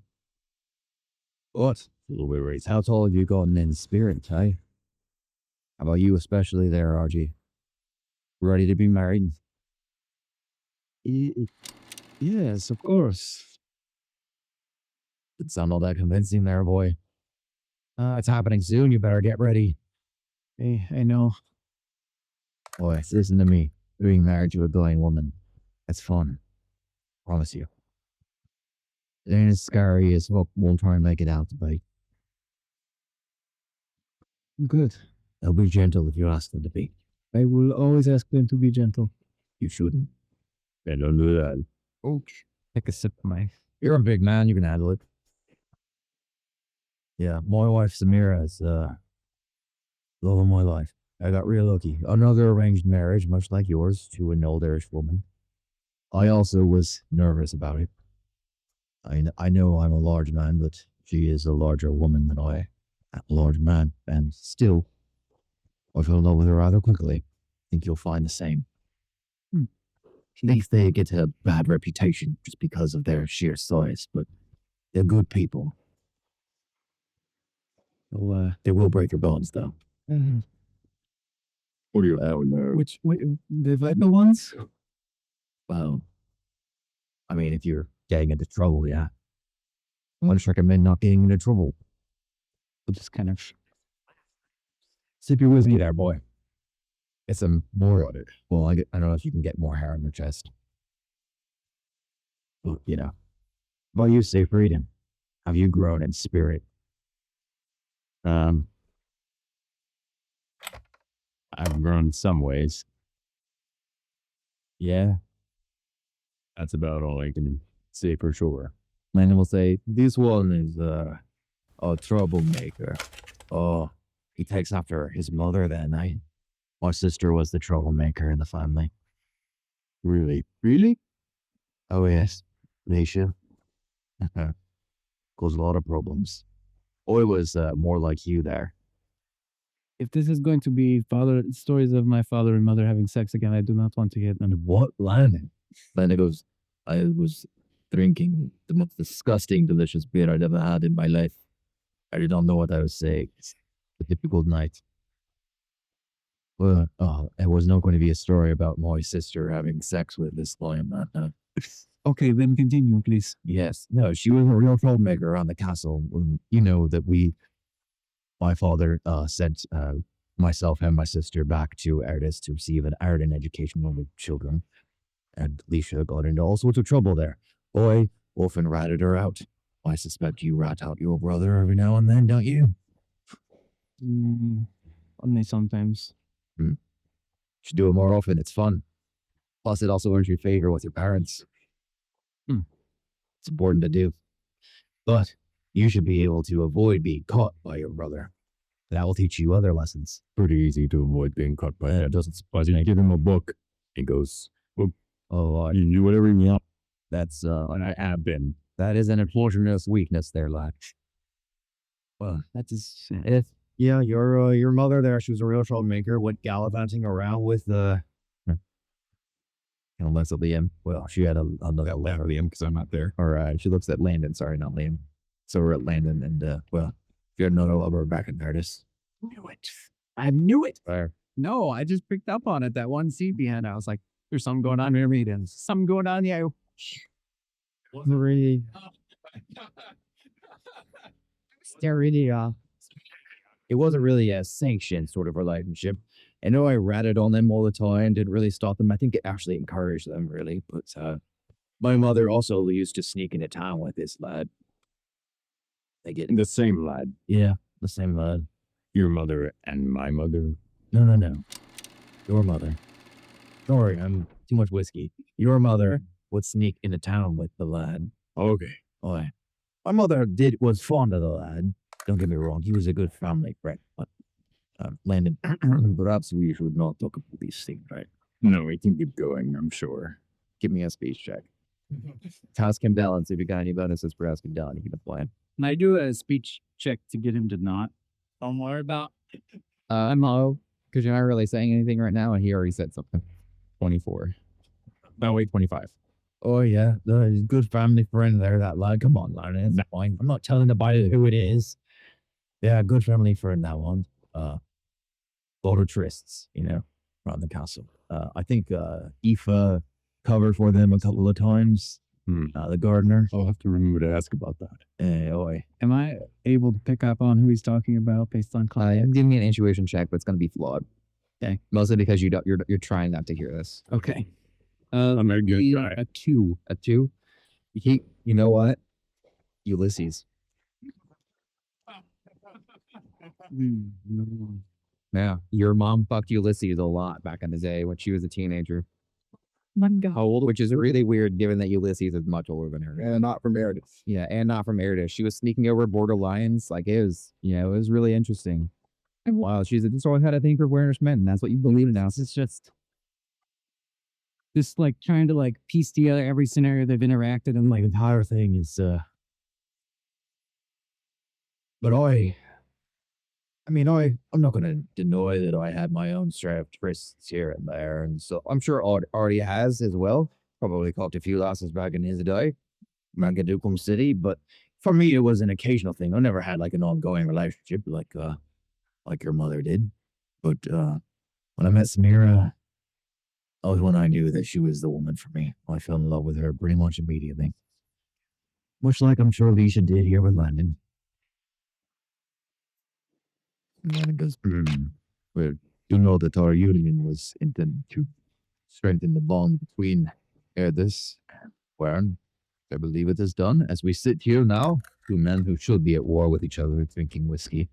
What? A little bit raised. How tall have you gotten in spirit, eh? How about you especially there, RG? Ready to be married? Yes, of course. Didn't sound all that convincing there, boy. It's happening soon. You better get ready. Hey, I know. Boy, listen to me. Being married to a glowing woman. That's fun. Promise you. It ain't as scary as what we'll try and make it out to be. Good. They'll be gentle if you ask them to be. I will always ask them to be gentle. You shouldn't. I don't do that. Okay. Take a sip of my. You're a big man. You can handle it. Yeah, my wife Samira is love of my life. I got real lucky. Another arranged marriage, much like yours, to an olderish woman. I also was nervous about it. I know I'm a large man, but she is a larger woman than I am a large man, and still, I fell in love with her rather quickly. Think you'll find the same. They get a bad reputation just because of their sheer size, but they're good people. They will break your bones, though. What do you Which the Viper ones? Well, I mean, if you're getting into trouble, yeah. I just recommend not getting into trouble. We'll just kind of Sip your whiskey there, boy. Get some more. Well, I don't know if you can get more hair on your chest. But, you know. Well, you say freedom. Have you grown in spirit? I've grown in some ways. Yeah. That's about all I can say for sure. Landon will say, this one is a troublemaker. Oh, he takes after his mother then. My sister was the troublemaker in the family. Really? Really? Oh, yes. Nisha. Caused a lot of problems. I was more like you there. If this is going to be stories of my father and mother having sex again, I do not want to hear them. What, Landon? Landon goes, I was drinking the most disgusting, delicious beer I'd ever had in my life. I did not know what I was saying. It's a difficult night. Well, it was not going to be a story about my sister having sex with this lion man. Okay, then continue, please. Yes. No, she was a real troublemaker around the castle. You know that my father sent myself and my sister back to Erdis to receive an Arden education when we were children. And Leisha got into all sorts of trouble there. I often ratted her out. I suspect you rat out your brother every now and then, don't you? Only sometimes. Should do it more often. It's fun. Plus, it also earns you favor with your parents. It's important to do. But you should be able to avoid being caught by your brother. That will teach you other lessons. Pretty easy to avoid being caught by it. It doesn't surprise me. I give him a book. He goes, well, you do whatever you want. That's And I have been. that is an unfortunate weakness there, lad. Well, That is. yeah, your mother there, she was a real troublemaker, went gallivanting around with unless at Liam. Well, she had another Liam, because I'm not there. or she looks at Landon, sorry, not Liam. So we're at Landon and well, if you had another lover back in Erdis. I knew it. Fire. No, I just picked up on it. That one scene behind. I was like, there's something going on here, meetings. Something going on here. Wasn't really. It wasn't really a sanctioned sort of relationship. I know I ratted on them all the time, didn't really stop them. I think it actually encouraged them, really. But my mother also used to sneak into town with this lad. They get The same lad. yeah, the same lad. Your mother and my mother. No. Your mother. Sorry, I'm too much whiskey. Your mother would sneak into town with the lad. Okay. Boy, my mother was fond of the lad. Don't get me wrong, he was a good family friend. But Landon, perhaps we should not talk about these things, right? No, we can keep going, I'm sure. Give me a speech check. Task him balance. If you got any bonuses for asking Don, you can apply him. Can I do a speech check to get him to not? Don't worry about. I'm low because you're not really saying anything right now, and he already said something. 24. No, wait, 25. Oh yeah, the good family friend there, that lad. Come on, lad, it's fine. I'm not telling anybody who it is. Yeah, good family friend, that one. Lot of trysts, around the castle. I think Aoife covered for them a couple of times. The gardener. I'll have to remember to ask about that. Oi. Am I able to pick up on who he's talking about based on class? Give me an intuition check, but it's gonna be flawed. Okay. Mostly because you're trying not to hear this. Okay. I'm a good guy. A 2. A 2. You know what? Ulysses. Yeah, your mom fucked Ulysses a lot back in the day when she was a teenager. My God. How old? Which is really weird given that Ulysses is much older than her. And not from Meredith. Yeah, and not from Eridish. She was sneaking over border lines. Like it was, it was really interesting. Wow, she's always had a thing for awareness men, and that's what you believe in now. It's just like trying to like piece together every scenario they've interacted in. Like Entire thing is but I'm not gonna deny that I had my own strapped wrists here and there, and so I'm sure already has as well. Probably caught a few losses back in his day, Makaliim City, but for me it was an occasional thing. I never had like an ongoing relationship like your mother did. But when I met Samira, that was when I knew that she was the woman for me. I fell in love with her pretty much immediately. Much like I'm sure Alicia did here with Landon. And then it goes, well, you know that our union was intended to strengthen the bond between this Wern. I believe it is done. As we sit here now, two men who should be at war with each other drinking whiskey.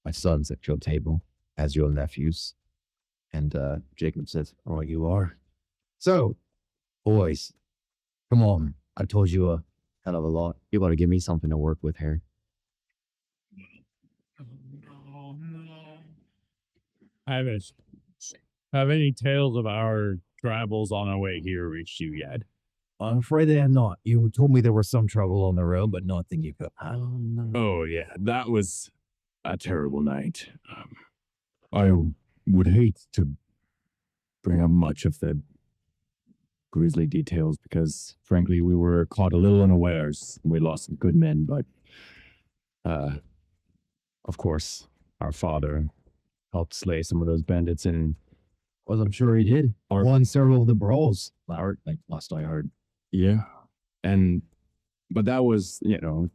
My son's at your table, as your nephews. And Jacob says, oh, you are? So, boys, come on. I told you a hell of a lot. You got to give me something to work with here. Have any tales of our travels on our way here reached you yet? I'm afraid they have not. You told me there was some trouble on the road, but nothing you could. I don't know. Oh yeah, that was a terrible night. I would hate to bring up much of the grisly details because, frankly, we were caught a little unawares. We lost some good men, but of course, our father helped slay some of those bandits, and Well, I'm sure he did. Won several of the brawls. Last I heard. yeah, but that was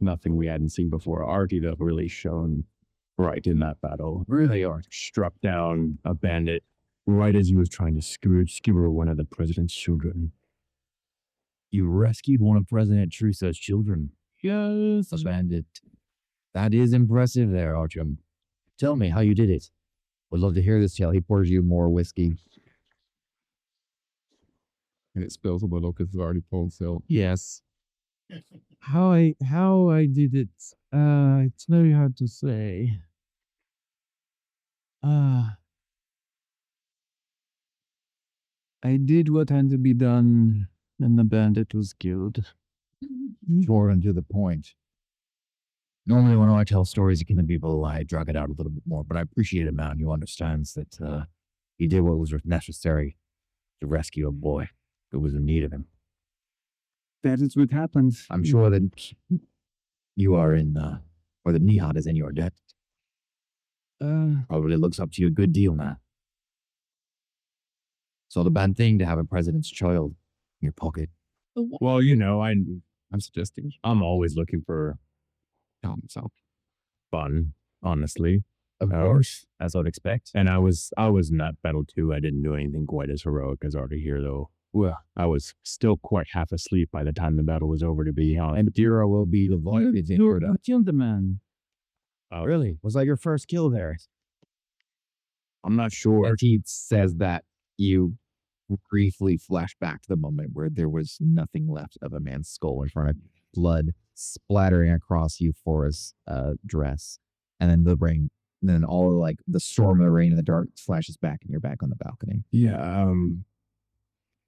nothing we hadn't seen before. Artie really shone right in that battle. Really are. Struck down a bandit right as he was trying to skewer one of the president's children. You rescued one of President Trusa's children. Yes. A bandit. That is impressive there, Archum. Tell me how you did it. Would love to hear this tale. He pours you more whiskey. And it spills a little because it's already pulled silk. yes. How I did it, it's very hard to say. I did what had to be done, and the bandit was killed. Short and to the point. Normally when I tell stories to people, I drag it out a little bit more, but I appreciate a man who understands that he did what was necessary to rescue a boy who was in need of him. That is what happened. I'm sure that You are in, or the Nihad is in your debt. Probably looks up to you a good deal now. It's not a bad thing to have a president's child in your pocket. Well, I'm suggesting I'm always looking for fun, honestly. Of course, as I'd expect. And I was in that battle too. I didn't do anything quite as heroic as Artie here, though. Well, I was still quite half asleep by the time the battle was over, to be honest. And Dira will be the You killed the man. Really? Was that your first kill there? I'm not sure. Artie says that you briefly flash back to the moment where there was nothing left of a man's skull in front of you, blood splattering across Euphora's dress, and then all like the storm of the rain in the dark flashes back, and you're back on the balcony. Yeah,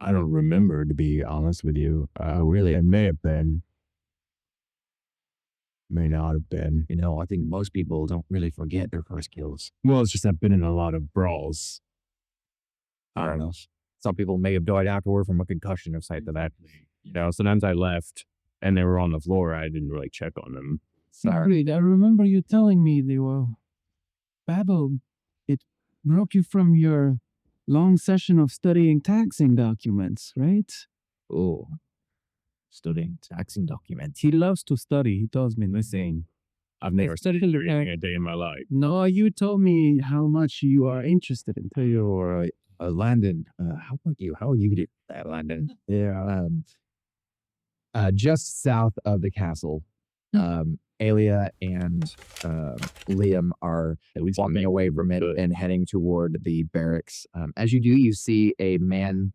I don't remember, to be honest with you. Really, it may have been. May not have been. I think most people don't really forget their first kills. Well, it's just I've been in a lot of brawls. I don't know. Some people may have died afterward from a concussion or something like that. Sometimes I left and they were on the floor. I didn't really check on them. Sorry, I remember you telling me they were babbled. It broke you from your long session of studying taxing documents, right? Oh, studying taxing documents. He loves to study. He tells me the same. I've never studied anything a day in my life. No, you told me how much you are interested in. You're Landon. How about you? How are you doing that, Landon? Yeah. Just south of the castle, Alia and Liam are walking away from it and heading toward the barracks. As you do, you see a man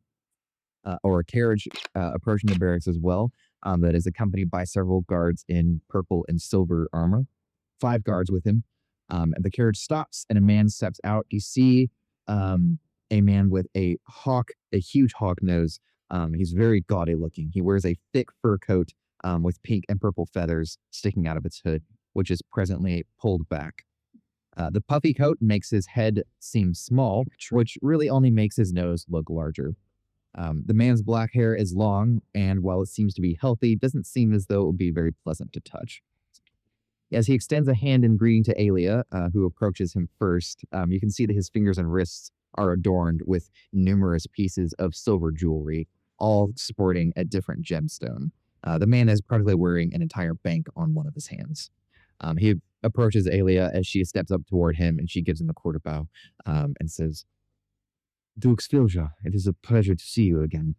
or a carriage approaching the barracks as well. That is accompanied by several guards in purple and silver armor. 5 guards with him. And the carriage stops and a man steps out. You see a man with a huge hawk nose. He's very gaudy looking. He wears a thick fur coat with pink and purple feathers sticking out of its hood, which is presently pulled back. The puffy coat makes his head seem small, which really only makes his nose look larger. The man's black hair is long, and while it seems to be healthy, it doesn't seem as though it would be very pleasant to touch. As he extends a hand in greeting to Aelia, who approaches him first, you can see that his fingers and wrists are adorned with numerous pieces of silver jewelry, all sporting a different gemstone. The man is practically wearing an entire bank on one of his hands. He approaches Aelia as she steps up toward him, and she gives him a quarter bow and says, Duke Svilja, it is a pleasure to see you again.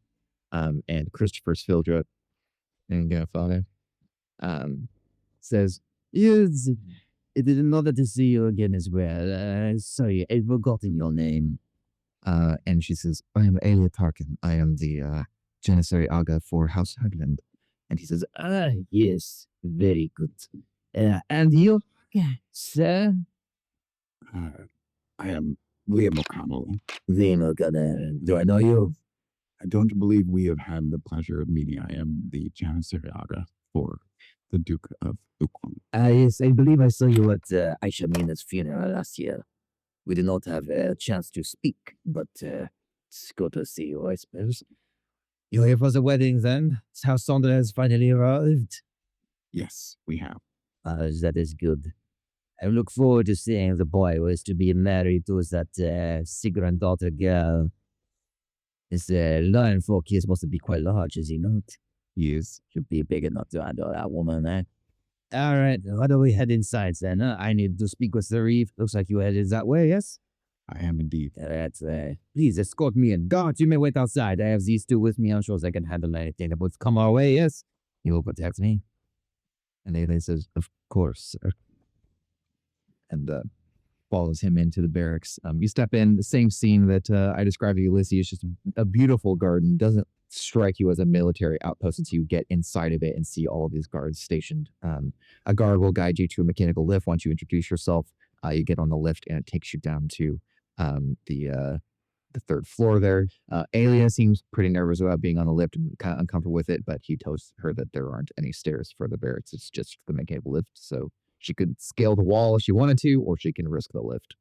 And Christopher Svilja, and father, says, Yes, it is an honor to see you again as well. Sorry, I've forgotten your name. and she says, I am Aelia Tarkin. I am the Janissary Aga for House Hagland. And he says, Ah, yes, very good. And you, sir? I am Liam O'Connell. Do I know you? I don't believe we have had the pleasure of meeting. I am the Janissary Aga for the Duke of Ukon. Yes, I believe I saw you at Aisha Mina's funeral last year. We did not have a chance to speak, but it's good to see you, I suppose. You're here for the wedding then? How Sandra has finally arrived? Yes, we have. That is good. I look forward to seeing the boy who is to be married to that Sigrun daughter girl. This lion folk here is supposed to be quite large, is he not? He is. Should be big enough to handle that woman, eh? All right, why don't we head inside then? I need to speak with the reef. Looks like you headed that way, yes? I am indeed. That's, please escort me in. Guards, you may wait outside. I have these two with me. I'm sure they can handle anything that would come our way, yes? You will protect me. and Aelia says, of course, sir. And follows him into the barracks. You step in, the same scene that I described to Ulysses, just a beautiful garden. Doesn't strike you as a military outpost until you get inside of it and see all of these guards stationed. A guard will guide you to a mechanical lift. Once you introduce yourself, you get on the lift and it takes you down to the third floor there. Aelia seems pretty nervous about being on the lift and kind of uncomfortable with it, but he tells her that there aren't any stairs for the barracks. It's just the mechanical lift. So she could scale the wall if she wanted to, or she can risk the lift.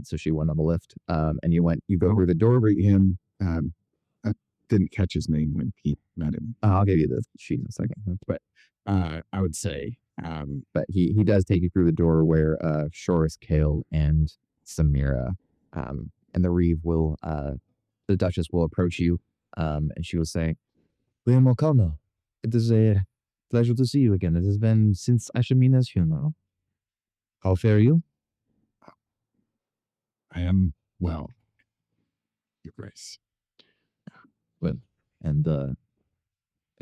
So she went on the lift, and you go through the door. Him, I didn't catch his name when Pete met him. I'll give you the sheet in a second. But I would say, but he does take you through the door where Shoris, Kale, and Samira, and the Reeve will, the Duchess will approach you, and she will say, William O'Connell, it is a pleasure to see you again. It has been since Ashamina's funeral. How fare you? I am well, Your Grace. Well, and I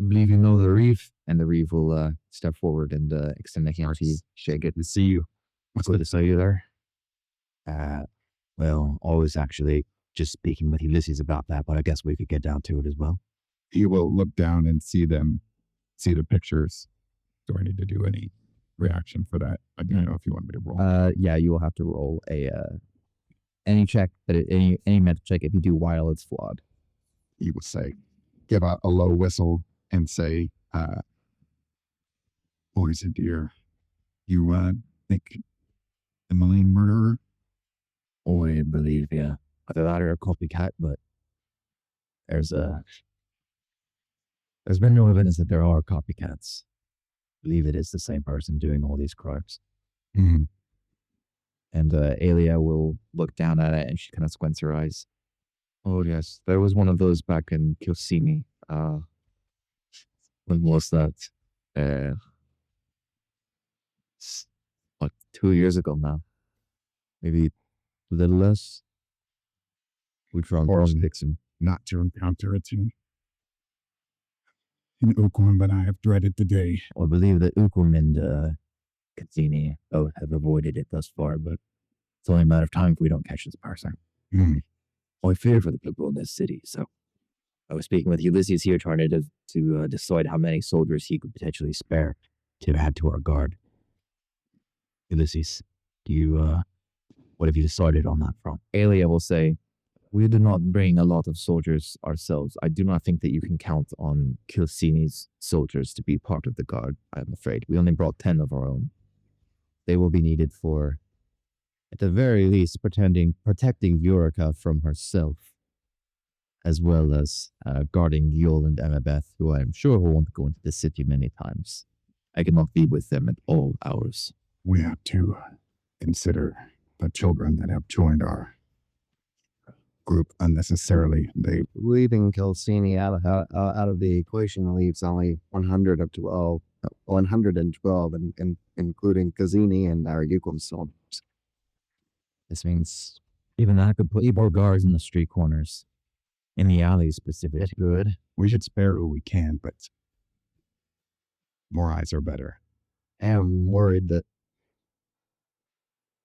believe you know the Reeve, and the Reeve will step forward and extend a hand to you. Shake it. Good to see you. It's good to see you there. Well, I was actually just speaking with Ulysses about that, but I guess we could get down to it as well. He will look down and see the pictures. Do I need to do any reaction for that? I don't know if you want me to roll. Yeah, you will have to roll any check, any mental check. If you do while it's flawed. He will say, give a low whistle and say, boys and dear, you think the Makaliim murderer? I believe, yeah. Either that or a copycat, but there's been no evidence that there are copycats. I believe it is the same person doing all these crimes. Mm-hmm. And Aelia will look down at it and she kind of squints her eyes. Oh, yes, there was one of those back in Kilsini. When was that? What, 2 years ago now? Maybe a little less? We tried to fix him. Not to encounter it in Oakland, but I have dreaded the day. I believe that Ukum and Katsini both have avoided it thus far, but it's only a matter of time if we don't catch this person. Mm. I fear for the people in this city, so I was speaking with Ulysses here, trying to decide how many soldiers he could potentially spare to add to our guard. Ulysses, do you what have you decided on that front? Aelia will say, we do not bring a lot of soldiers ourselves. I do not think that you can count on Kilsini's soldiers to be part of the guard, I'm afraid. We only brought 10 of our own. They will be needed for, at the very least, protecting Yurica from herself, as well as guarding Yul and Annabeth, who I am sure will want to go into the city many times. I cannot be with them at all hours. We have to consider the children that have joined our group unnecessarily. They Leaving Kilsini out of the equation leaves only 112, including Kazini and our Yukum soldiers. This means Even that could put more guards in the street corners. In the alleys specifically. good. We should spare who we can, but more eyes are better. I am worried that,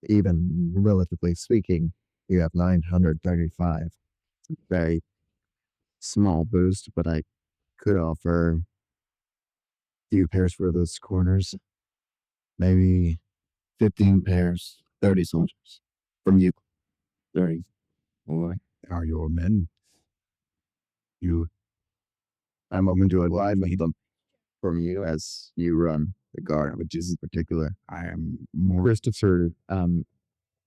even relatively speaking, you have 935. It's a very small boost, but I could offer a few pairs for those corners. Maybe 15 pairs, 30 soldiers from you. 30. Boy. Are your men? I'm open to advise them from you as you run the guard, which is in particular. I am more. Christopher kind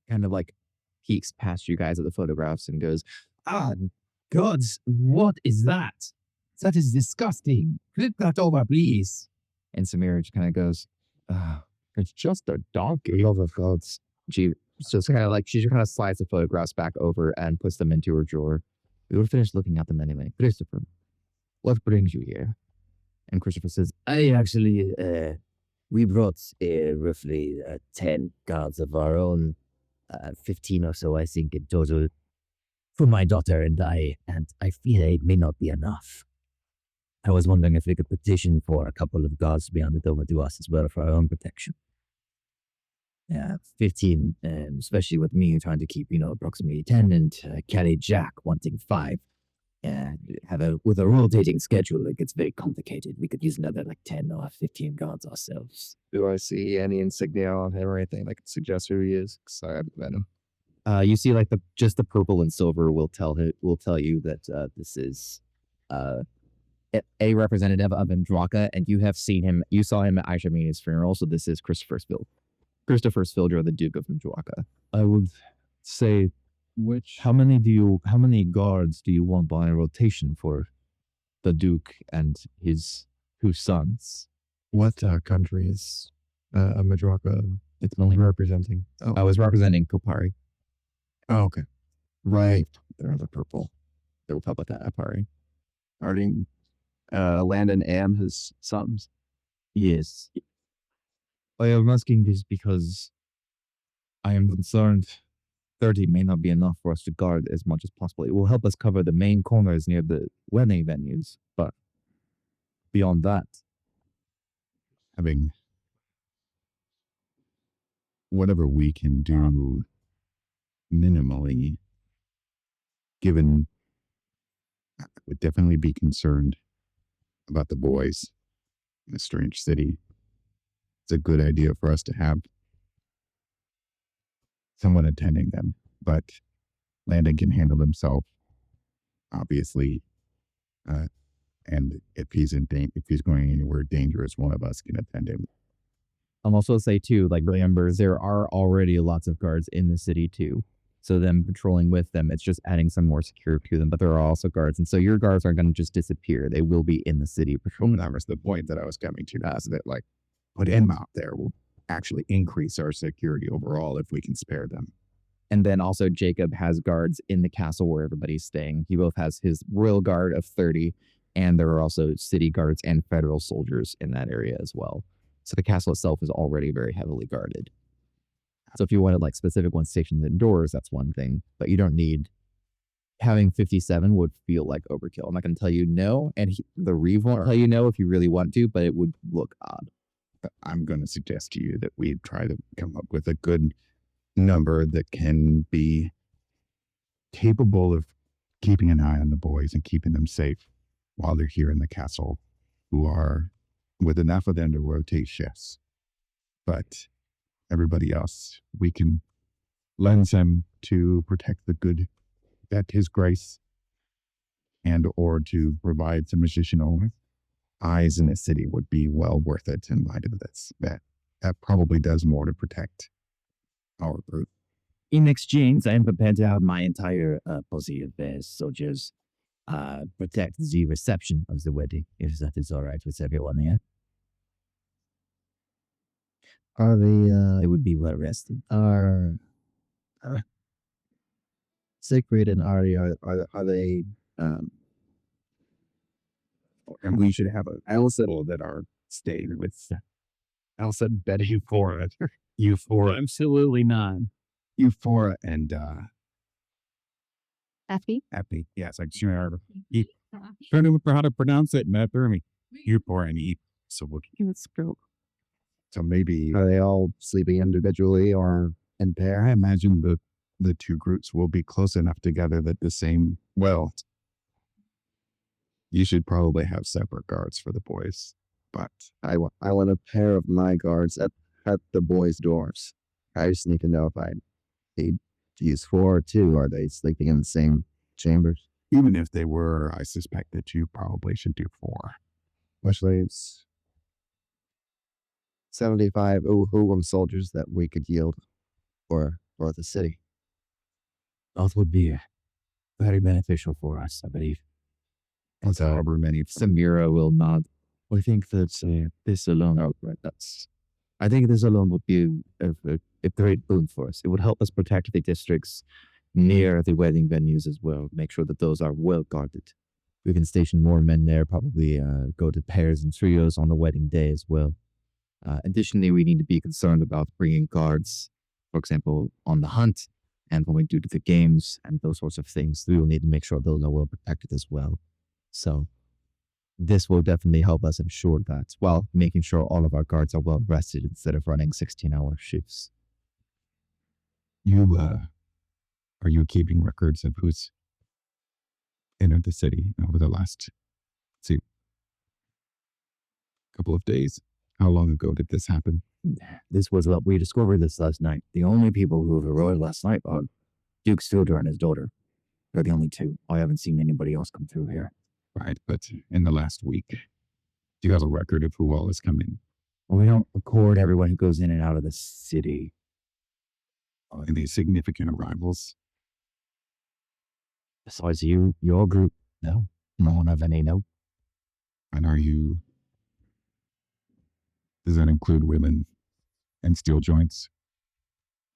of like peeks past you guys at the photographs and goes, gods, what is that? That is disgusting. Flip that over, please. And Samira just kind of goes, it's just a donkey. Love of gods. She just kind of like, she just kind of slides the photographs back over and puts them into her drawer. We would finish looking at them anyway. Christopher, what brings you here? And Christopher says, I actually, we brought roughly 10 guards of our own, 15 or so, I think, in total, for my daughter and I fear it may not be enough. I was wondering if we could petition for a couple of guards to be handed over to us as well for our own protection. 15, especially with me trying to keep, approximately 10 and carry Jack wanting 5. With a rotating schedule, it gets very complicated. We could use another 10 or 15 guards ourselves. Do I see any insignia on him or anything that could suggest who he is? Because I haven't met him. you see just the purple and silver will tell you that this is a representative of Andraka, and you have seen him. You saw him at Aisha Mina's funeral, so this is Christopher Svildur, the Duke of Andraka. I would say, how many guards do you want by rotation for the Duke and his 2 sons? What country is Madraka It's only representing? I was representing Kopari, Oh, okay. Right. They're the purple. the Republic of Kopari. Starting Landon and his sons. Yes. I am asking this because I am concerned 30 may not be enough for us to guard as much as possible. It will help us cover the main corners near the wedding venues, but beyond that, Having whatever we can do minimally, given I would definitely be concerned about the boys in a strange city. It's a good idea for us to have someone attending them, but Landon can handle himself, obviously. And if he's going anywhere dangerous, one of us can attend him. I'll also say too, remember, there are already lots of guards in the city too. So them patrolling with them, it's just adding some more security to them, but there are also guards. And so your guards aren't going to just disappear. They will be in the city patrolling. That was the point that I was coming to, is that put him out there will actually increase our security overall if we can spare them. And then also Jacob has guards in the castle where everybody's staying. He both has his royal guard of 30, and there are also city guards and federal soldiers in that area as well. So the castle itself is already very heavily guarded. So if you wanted specific ones stationed indoors, that's one thing, but you don't need, having 57 would feel like overkill. I'm not going to tell you no, and the Reeve won't tell you no if you really want to, but it would look odd. I'm going to suggest to you that we try to come up with a good number that can be capable of keeping an eye on the boys and keeping them safe while they're here in the castle, who are with enough of them to rotate shifts. But everybody else, we can lend him to protect the good that his grace and or to provide some additional eyes in the city would be well worth it in light of this. That probably does more to protect our group. In exchange, I am prepared to have my entire posse of soldiers protect the reception of the wedding, if that is all right with everyone here. Are the It would be well rested. are Siegfried and Ari are they And we should have a Elsa that are staying with Elsa, Betty, Euphora, Absolutely not. Euphora, and Effie? Epi. Yes, I just remember. Trying to remember how to pronounce it, and that threw me. Euphora and Eve. So let's go. So maybe are they all sleeping individually or in pair? I imagine the two groups will be close enough together that the same. Well, you should probably have separate guards for the boys, but I want a pair of my guards at the boys' doors. I just need to know if I need to use 4 or 2. Are they sleeping in the same chambers? even if they were, I suspect that you probably should do 4. Which leaves 75 Uhum soldiers that we could yield for the city. Both would be very beneficial for us, I believe. Let's harbor many. Samira will nod. I think that this alone, I think this alone would be a great boon for us. It would help us protect the districts near the wedding venues as well. Make sure that those are well guarded. We can station more men there, probably go to pairs and trios on the wedding day as well. Additionally, we need to be concerned about bringing guards, for example, on the hunt and when we do the games and those sorts of things. We will need to make sure those are well protected as well. So this will definitely help us ensure that while making sure all of our guards are well rested instead of running 16-hour shifts. Are you keeping records of who's entered the city over the last, couple of days? How long ago did this happen? This was what we discovered this last night. The only people who have arrived last night are Duke Stilder and his daughter. They're the only two. I haven't seen anybody else come through here. Right, but in the last week, do you have a record of who all has come in? Well, we don't record everyone who goes in and out of the city. Any significant arrivals? Besides you, your group, no. No one of any, no. And does that include women and steel joints?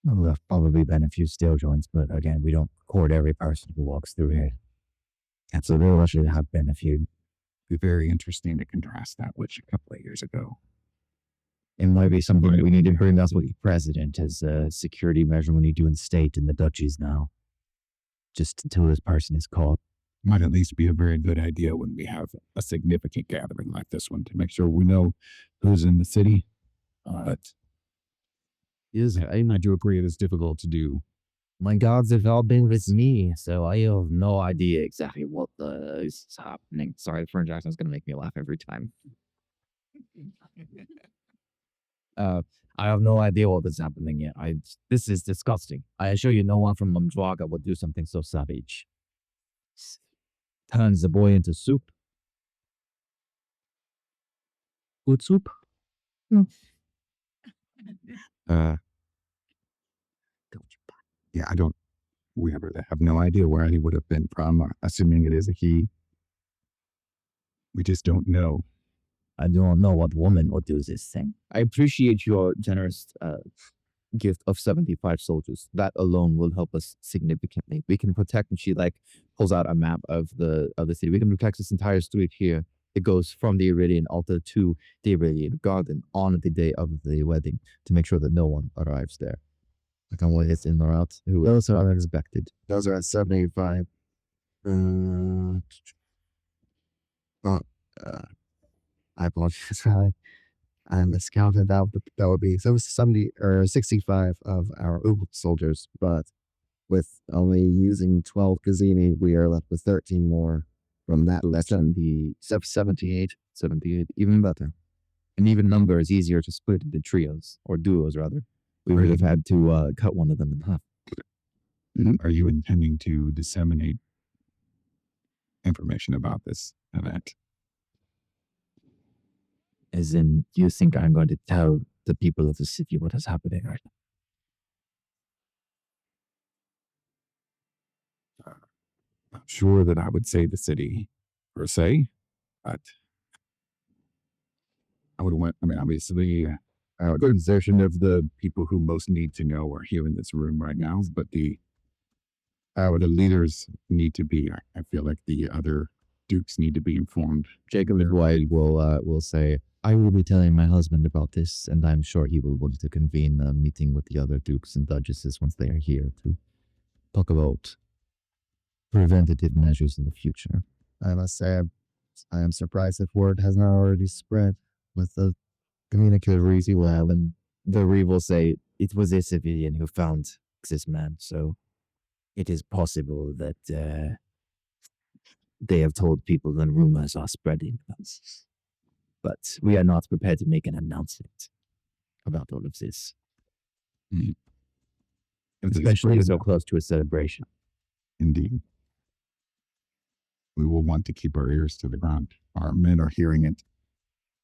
Well, there have probably been a few steel joints, but again, we don't record every person who walks through here. And so there actually have been a few. It'd be very interesting to contrast that with a couple of years ago. It might be something that we need to bring up with the president as a security measure when you do in state in the duchies now. Just until this person is caught. Might at least be a very good idea when we have a significant gathering like this one to make sure we know who's in the city. But I do agree it is difficult to do. My gods have all been with me, so I have no idea exactly what is happening. Sorry, the French accent is going to make me laugh every time. I have no idea what is happening yet. This is disgusting. I assure you no one from Mumdraga would do something so savage. Turns the boy into soup. Good soup? yeah, we have no idea where he would have been from, assuming it is a he. We just don't know. I don't know what woman would do this thing. I appreciate your generous gift of 75 soldiers. That alone will help us significantly. We can protect, and she pulls out a map of the city. We can protect this entire street here. It goes from the Iridian altar to the Iridian garden on the day of the wedding to make sure that no one arrives there. Like on what is in or out. Who else are unexpected? Those are at 75. I apologize. I miscounted that. That would be 70 or 65 of our soldiers, but With only using 12 Kazini, we are left with 13 more from that lesson. 78, even better. An even number is easier to split into trios, or duos rather. We would have had to cut one of them in half. Are you intending to disseminate information about this event? As in, do you think I'm going to tell the people of the city what is happening right now? Not sure that I would say the city per se, but I would want, I mean, obviously, a good version of the people who most need to know are here in this room right now, but the leaders need to be, I feel like the other dukes need to be informed. Jacob and White will say, I will be telling my husband about this, and I'm sure he will want to convene a meeting with the other dukes and duchesses once they are here to talk about preventative measures in the future. I must say, I am surprised if word has not already spread with the communicators you have. And the Reeve will say, it was a civilian who found this man, so it is possible that they have told people and rumors are spreading. But we are not prepared to make an announcement about all of this. Especially so close to a celebration. Indeed. We will want to keep our ears to the ground. Our men are hearing it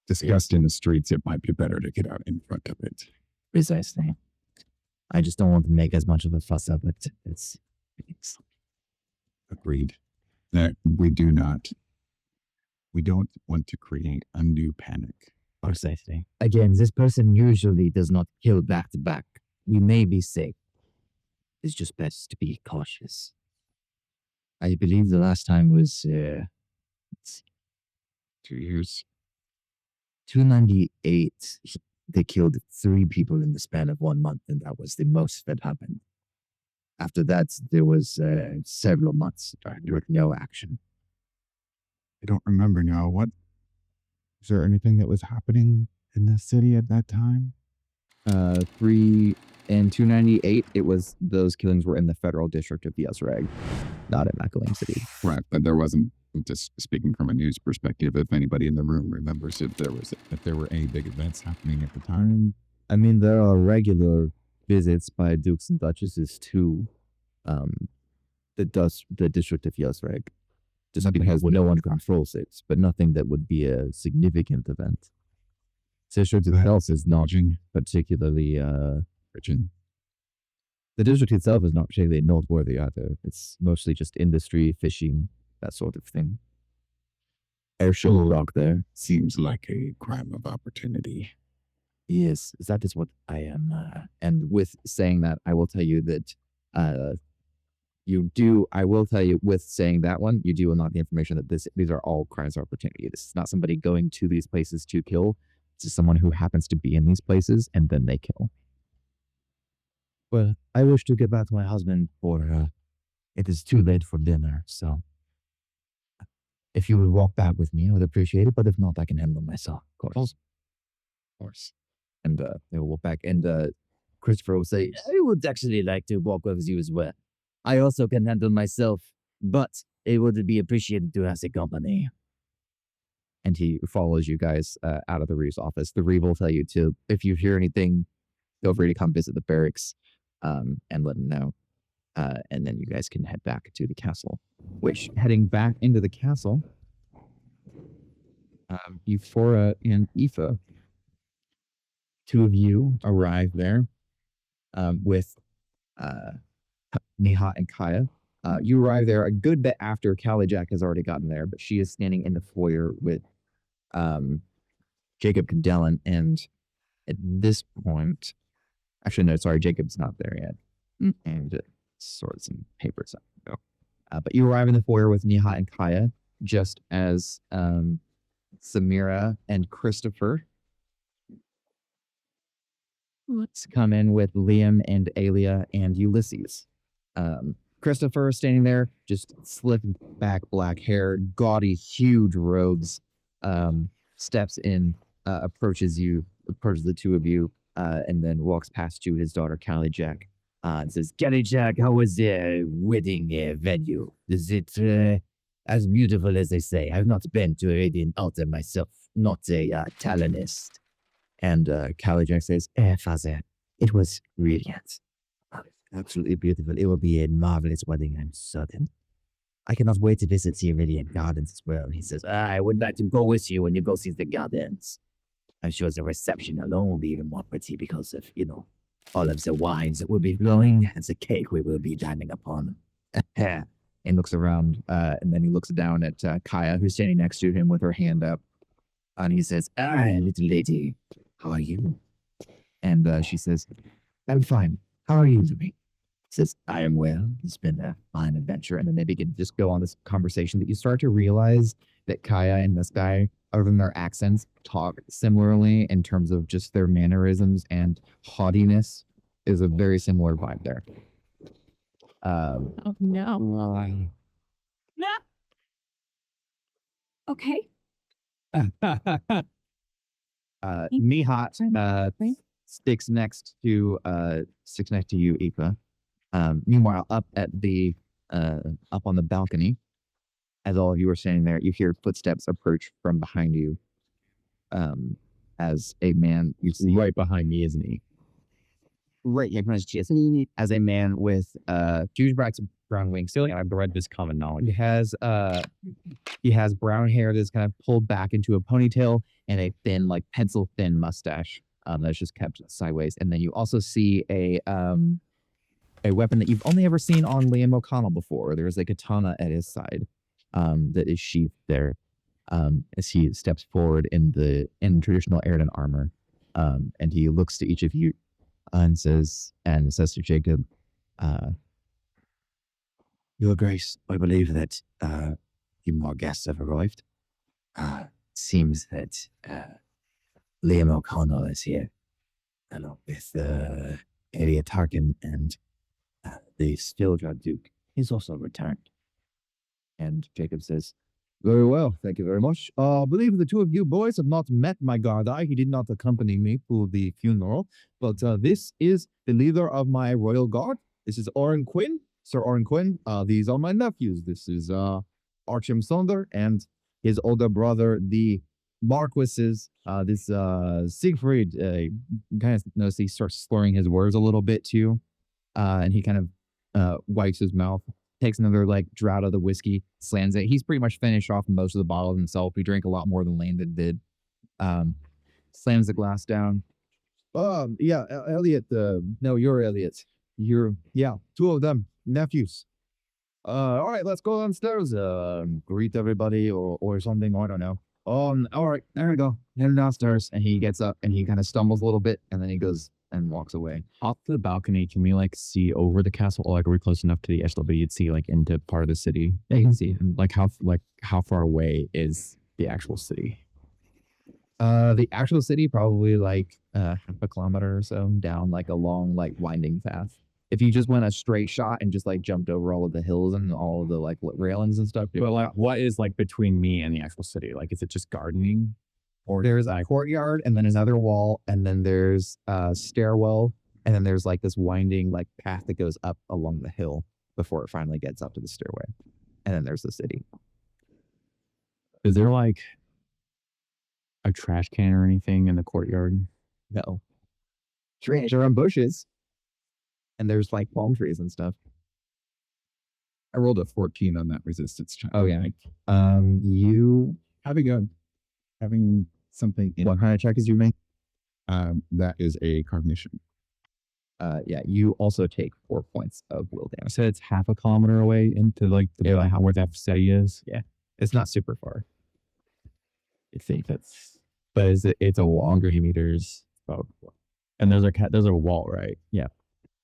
discussed in the streets. It might be better to get out in front of it. Precisely. I just don't want to make as much of a fuss of it. It's agreed. That we don't want to create undue panic. Precisely. Again, this person usually does not kill back to back. We may be safe. It's just best to be cautious. I believe the last time was 2 years. 298. They killed 3 people in the span of 1 month, and that was the most that happened. After that, there was several months with no action. I don't remember now. Is there anything that was happening in the city at that time? 3 and 298, it was, those killings were in the federal district of the Elzveir, not in Makaliim City. Right, but there wasn't, just speaking from a news perspective, if anybody in the room remembers if there were any big events happening at the time. I mean, there are regular visits by dukes and duchesses to the district of Elzveir, just because no one controls it, but nothing that would be a significant event. The district itself is not particularly the district itself is not particularly noteworthy either. It's mostly just industry, fishing, that sort of thing. Airship rock there. Seems like a crime of opportunity. Yes, that is what I am. And with saying that, I will tell you that I will tell you with saying that one, you do unlock the information that these are all crimes of opportunity. This is not somebody going to these places to kill. It's someone who happens to be in these places and then they kill. Well, I wish to get back to my husband, for it is too late for dinner, so if you would walk back with me, I would appreciate it, but if not, I can handle myself, of course. And they will walk back, and Christopher will say, I would actually like to walk with you as well. I also can handle myself, but it would be appreciated to have a company. And he follows you guys out of the Reeve's office. The Reeve will tell you to, if you hear anything, feel free to come visit the barracks and let him know. And then you guys can head back to the castle. Which, heading back into the castle, Euphora and Aoife, 2 of you arrive there with Neha and Kaya. You arrive there a good bit after Callie Jack has already gotten there, but she is standing in the foyer with Jacob Cadellan, and at this point, actually, no, sorry, Jacob's not there yet. And sort some papers up. But you arrive in the foyer with Neha and Kaya, just as Samira and Christopher. Let's come in with Liam and Alia and Ulysses. Christopher standing there, just slick back black hair, gaudy, huge robes, steps in, approaches the 2 of you, and then walks past you, his daughter, Callie Jack. It says, Kelly Jack, how was the wedding venue? Is it as beautiful as they say? I've not been to a radiant altar myself, not a Talonist. And Kelly Jack says, Father, it was brilliant. Absolutely beautiful. It will be a marvelous wedding, I'm certain. I cannot wait to visit the Iridian Gardens as well. He says, I would like to go with you when you go see the gardens. I'm sure the reception alone will be even more pretty because of, all of the wines that will be flowing and the cake we will be dining upon. And looks around, and then he looks down at Kaya, who's standing next to him with her hand up. And he says, Little lady, how are you? and she says, I'm fine. How are you doing? Says, I am well. It's been a fine adventure. And then they begin to just go on this conversation that you start to realize that Kaya and this guy, other than their accents, talk similarly in terms of just their mannerisms and haughtiness is a very similar vibe there. Oh no. No. Okay. Mihat sticks next to you, Ipa. Meanwhile, up on the balcony, as all of you are standing there, you hear footsteps approach from behind you. As a man, you see Right behind me, isn't he? right, as a man with huge bracts of brown wings. So I've read this common knowledge. he has brown hair that's kind of pulled back into a ponytail and a thin, like pencil thin mustache that's just kept sideways. And then you also see a weapon that you've only ever seen on Liam O'Connell before. There's a katana at his side that is sheathed there as he steps forward in traditional Airden armor. And he looks to each of you and says to Jacob, Your Grace, I believe that more guests have arrived. Seems that Liam O'Connell is here, along with Elia Tarkin, and the Stilgar Duke is also returned. and Jacob says, very well, thank you very much. I believe the two of you boys have not met my guard. He did not accompany me to the funeral, but this is the leader of my royal guard. This is Oren Quinn, Sir Oren Quinn. These are my nephews. This is Archim Sonder and his older brother, the Marquises. This Siegfried kind of notice he starts slurring his words a little bit too, and he kind of wipes his mouth. Takes another draught of the whiskey, slams it. He's pretty much finished off most of the bottle himself. He drank a lot more than Landon did. Slams the glass down. Yeah, Elliot. No, you're Elliot. Two of them, nephews. All right, let's go downstairs. Greet everybody or something. I don't know. All right, there we go. Head downstairs, and he gets up and he kind of stumbles a little bit, and then he goes and walks away. Off the balcony, can we see over the castle? Or are we close enough to the edge that you'd see into part of the city? Yeah, you can see. How far away is the actual city? The actual city probably half a kilometer or so down a long winding path. If you just went a straight shot and just jumped over all of the hills and all of the railings and stuff. But what is between me and the actual city? Is it just gardening? Or there's a courtyard and then another wall and then there's a stairwell and then there's this winding path that goes up along the hill before it finally gets up to the stairway. And then there's the city. Is there a trash can or anything in the courtyard? No. Trees are on bushes. And there's palm trees and stuff. I rolled a 14 on that resistance check. Oh yeah. You Having something in what kind of check is you make? that is a cognition. Yeah, you also take 4 points of will I damage. said it's half a kilometer away into where that city is. Yeah. It's not super far. I think that's, but it's a longer meters about, and there's a wall, right?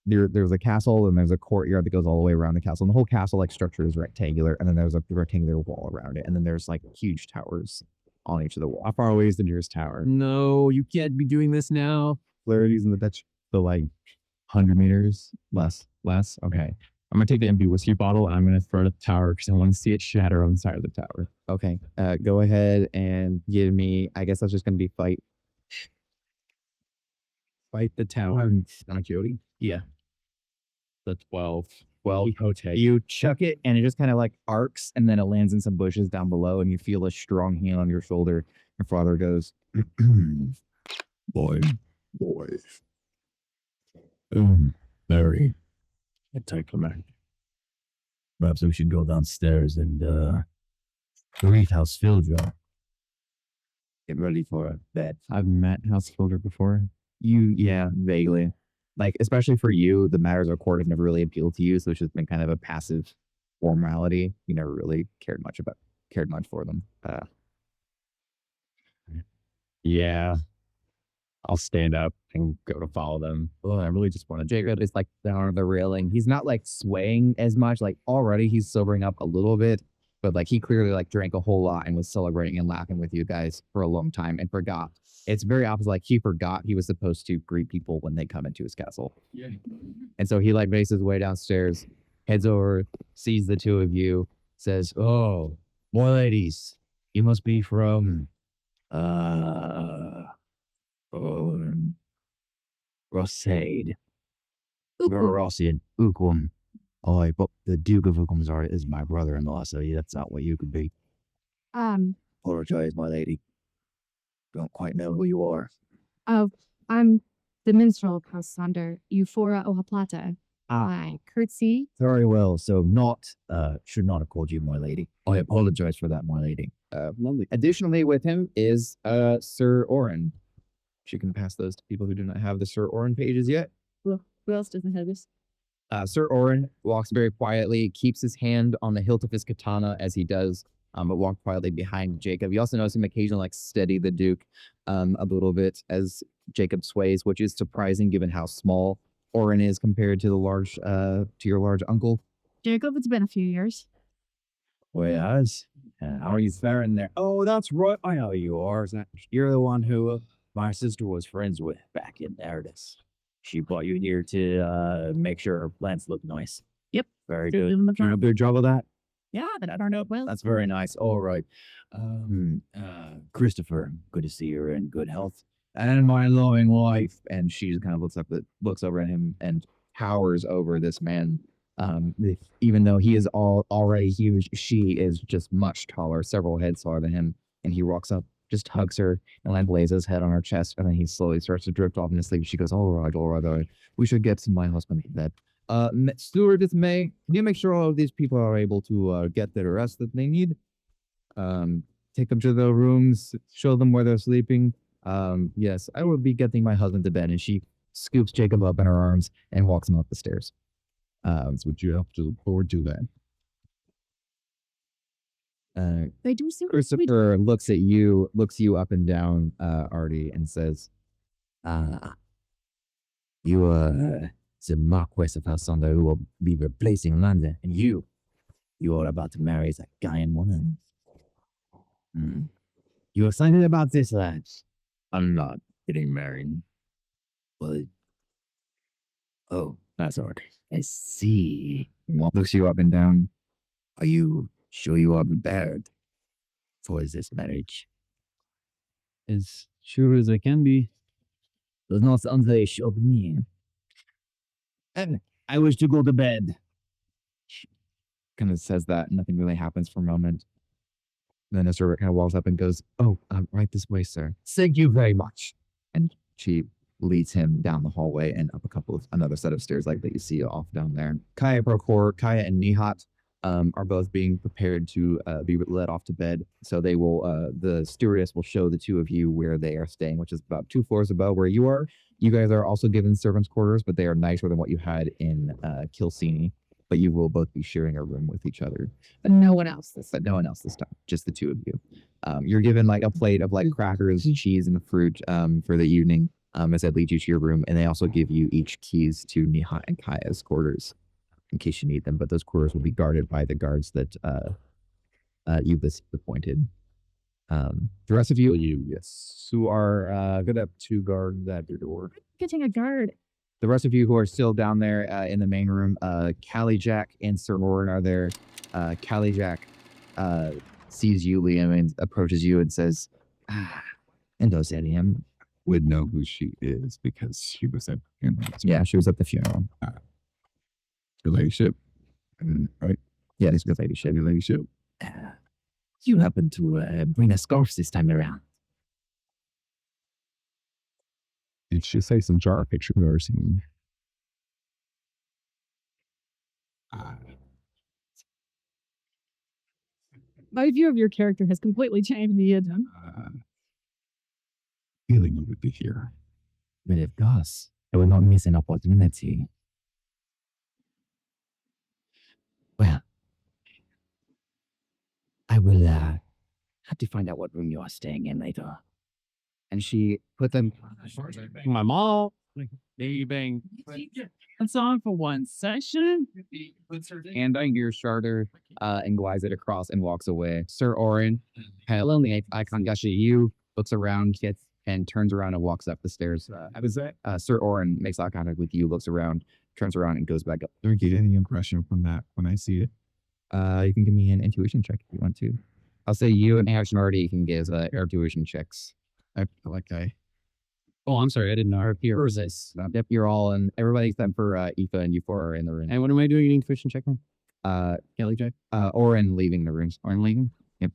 There's a castle and there's a courtyard that goes all the way around the castle. And the whole castle structure is rectangular, and then there's a rectangular wall around it, and then there's huge towers on each of the walls. How far away is the nearest tower? No, you can't be doing this now. Clarity's in the Dutch. So 100 meters less. Okay. I'm gonna take the empty whiskey bottle and I'm gonna throw it at the tower because I want to see it shatter on the side of the tower. Okay. Go ahead and give me. I guess that's just gonna be fight. Fight the tower. Not Jody. Yeah. The 12. Well, Potato. you chuck it and it just kind of like arcs and then it lands in some bushes down below and you feel a strong hand on your shoulder. Your father goes, Boy. Boy. Very anticlimactic. Perhaps we should go downstairs and the reef house filled you. Get ready for a bed. I've met House Folder before. Yeah, vaguely. Like, especially for you, the matters of court have never really appealed to you. So it's just been kind of a passive formality. You never really cared much for them. Yeah. I'll stand up and go to follow them. Oh, I really just want to. Jacob is like down on the railing. He's not like swaying as much. Like already he's sobering up a little bit, but like he clearly like drank a whole lot and was celebrating and laughing with you guys for a long time and forgot. It's very opposite. Like he forgot he was supposed to greet people when they come into his castle. Yeah. And so he like makes his way downstairs, heads over, sees the two of you, says, Oh, more ladies. You must be from Rosade. Rossian. Ukum. Oh, but the Duke of Ukum's is my brother-in-law, so that's not what you could be. Apologize, my lady. Don't quite know who you are. I'm the minstrel of House Sander, Euphora Ohaplata. I curtsy. Very well. So should not have called you my lady. I apologize for that, my lady. lovely. Additionally, with him is Sir Oren. She can pass those to people who do not have the Sir Oren pages yet. Who else doesn't have this? Sir Oren walks very quietly, keeps his hand on the hilt of his katana as he does, but walk quietly behind Jacob. You also notice him occasionally like steady the Duke a little bit as Jacob sways, which is surprising given how small Oren is compared to to your large uncle. Jacob, it's been a few years. Well, how are you faring there? Oh, that's right. I know you are. You're the one who my sister was friends with back in Eridus. She brought you here to make sure her plants look nice. Yep. Very good. Doing a good job of that? Yeah, but I don't know well. That's very nice. All right. Christopher, good to see you're in good health. And my loving wife. And she just kind of looks over at him and towers over this man. Even though he is already huge, she is just much taller, several heads taller than him. And he walks up, just hugs her, and then lays his head on her chest. And then he slowly starts to drift off in his sleep. She goes, all right. We should get to my husband in bed. Stewardess May, can you make sure all of these people are able to get the rest that they need? Take them to their rooms, show them where they're sleeping. Yes, I will be getting my husband to bed. And she scoops Jacob up in her arms and walks him up the stairs. That's what you have to look forward to then. They do seem Christopher looks you up and down, Artie, and says, You are the Marquess of Alsander who will be replacing London, and you are about to marry that Gaian woman. You excited about this, lads? I'm not getting married. Well, oh, That's all right. I see. looks you up and down. Are you sure you are prepared for this marriage? As sure as I can be. Does not sound very sure to me. And I wish to go to bed. Kind of says that. Nothing really happens for a moment. Then a servant kind of walks up and goes, oh, right this way, sir. Thank you very much. And she leads him down the hallway and up another set of stairs like that you see off down there. Kaya and Nihat are both being prepared to be led off to bed. So they will, the stewardess will show the two of you where they are staying, which is about 2 floors above where you are. You guys are also given servants' quarters, but they are nicer than what you had in Kilsini. But you will both be sharing a room with each other. but no one else this But no one else this time, just the two of you. You're given like a plate of like crackers, cheese, and fruit for the evening as they lead you to your room. And they also give you each keys to Nihat and Kaya's quarters in case you need them. But those quarters will be guarded by the guards that you've appointed. The rest of you, who are good up to guard that door. getting a guard. The rest of you who are still down there in the main room, Callie Jack and Sir Oren are there. Callie Jack sees you, Liam, and approaches you and says, and does Liam. Would know who she is because she was at the funeral. Yeah, she was at the funeral. Your ladyship. Right? Yeah, this good ladyship. Your ladyship. You happen to bring a scarf this time around. Did she say some jar picture or some? My view of your character has completely changed the end. Feeling you would be here. But of course, I will not miss an opportunity. Well, I will have to find out what room you are staying in later. And she put them. My mom. Bang. That's on for one session. Hand on your shoulder and glides it across and walks away. Sir Orin, hello, the eye contact at you, looks around, gets and turns around and walks up the stairs. How does that? Sir Orin makes eye contact with you, looks around, turns around, and goes back up. Don't get any impression from that when I see it. You can give me an intuition check if you want to. I'll say you and Ashnardi can give intuition checks. I feel like Oh, I'm sorry. I didn't know her peer. Where is this? Yep, you're all in. Everybody except for Aoife and you four are in the room. And what am I doing? An intuition check on? Kelly check. Orin leaving the room. Orin leaving. Yep.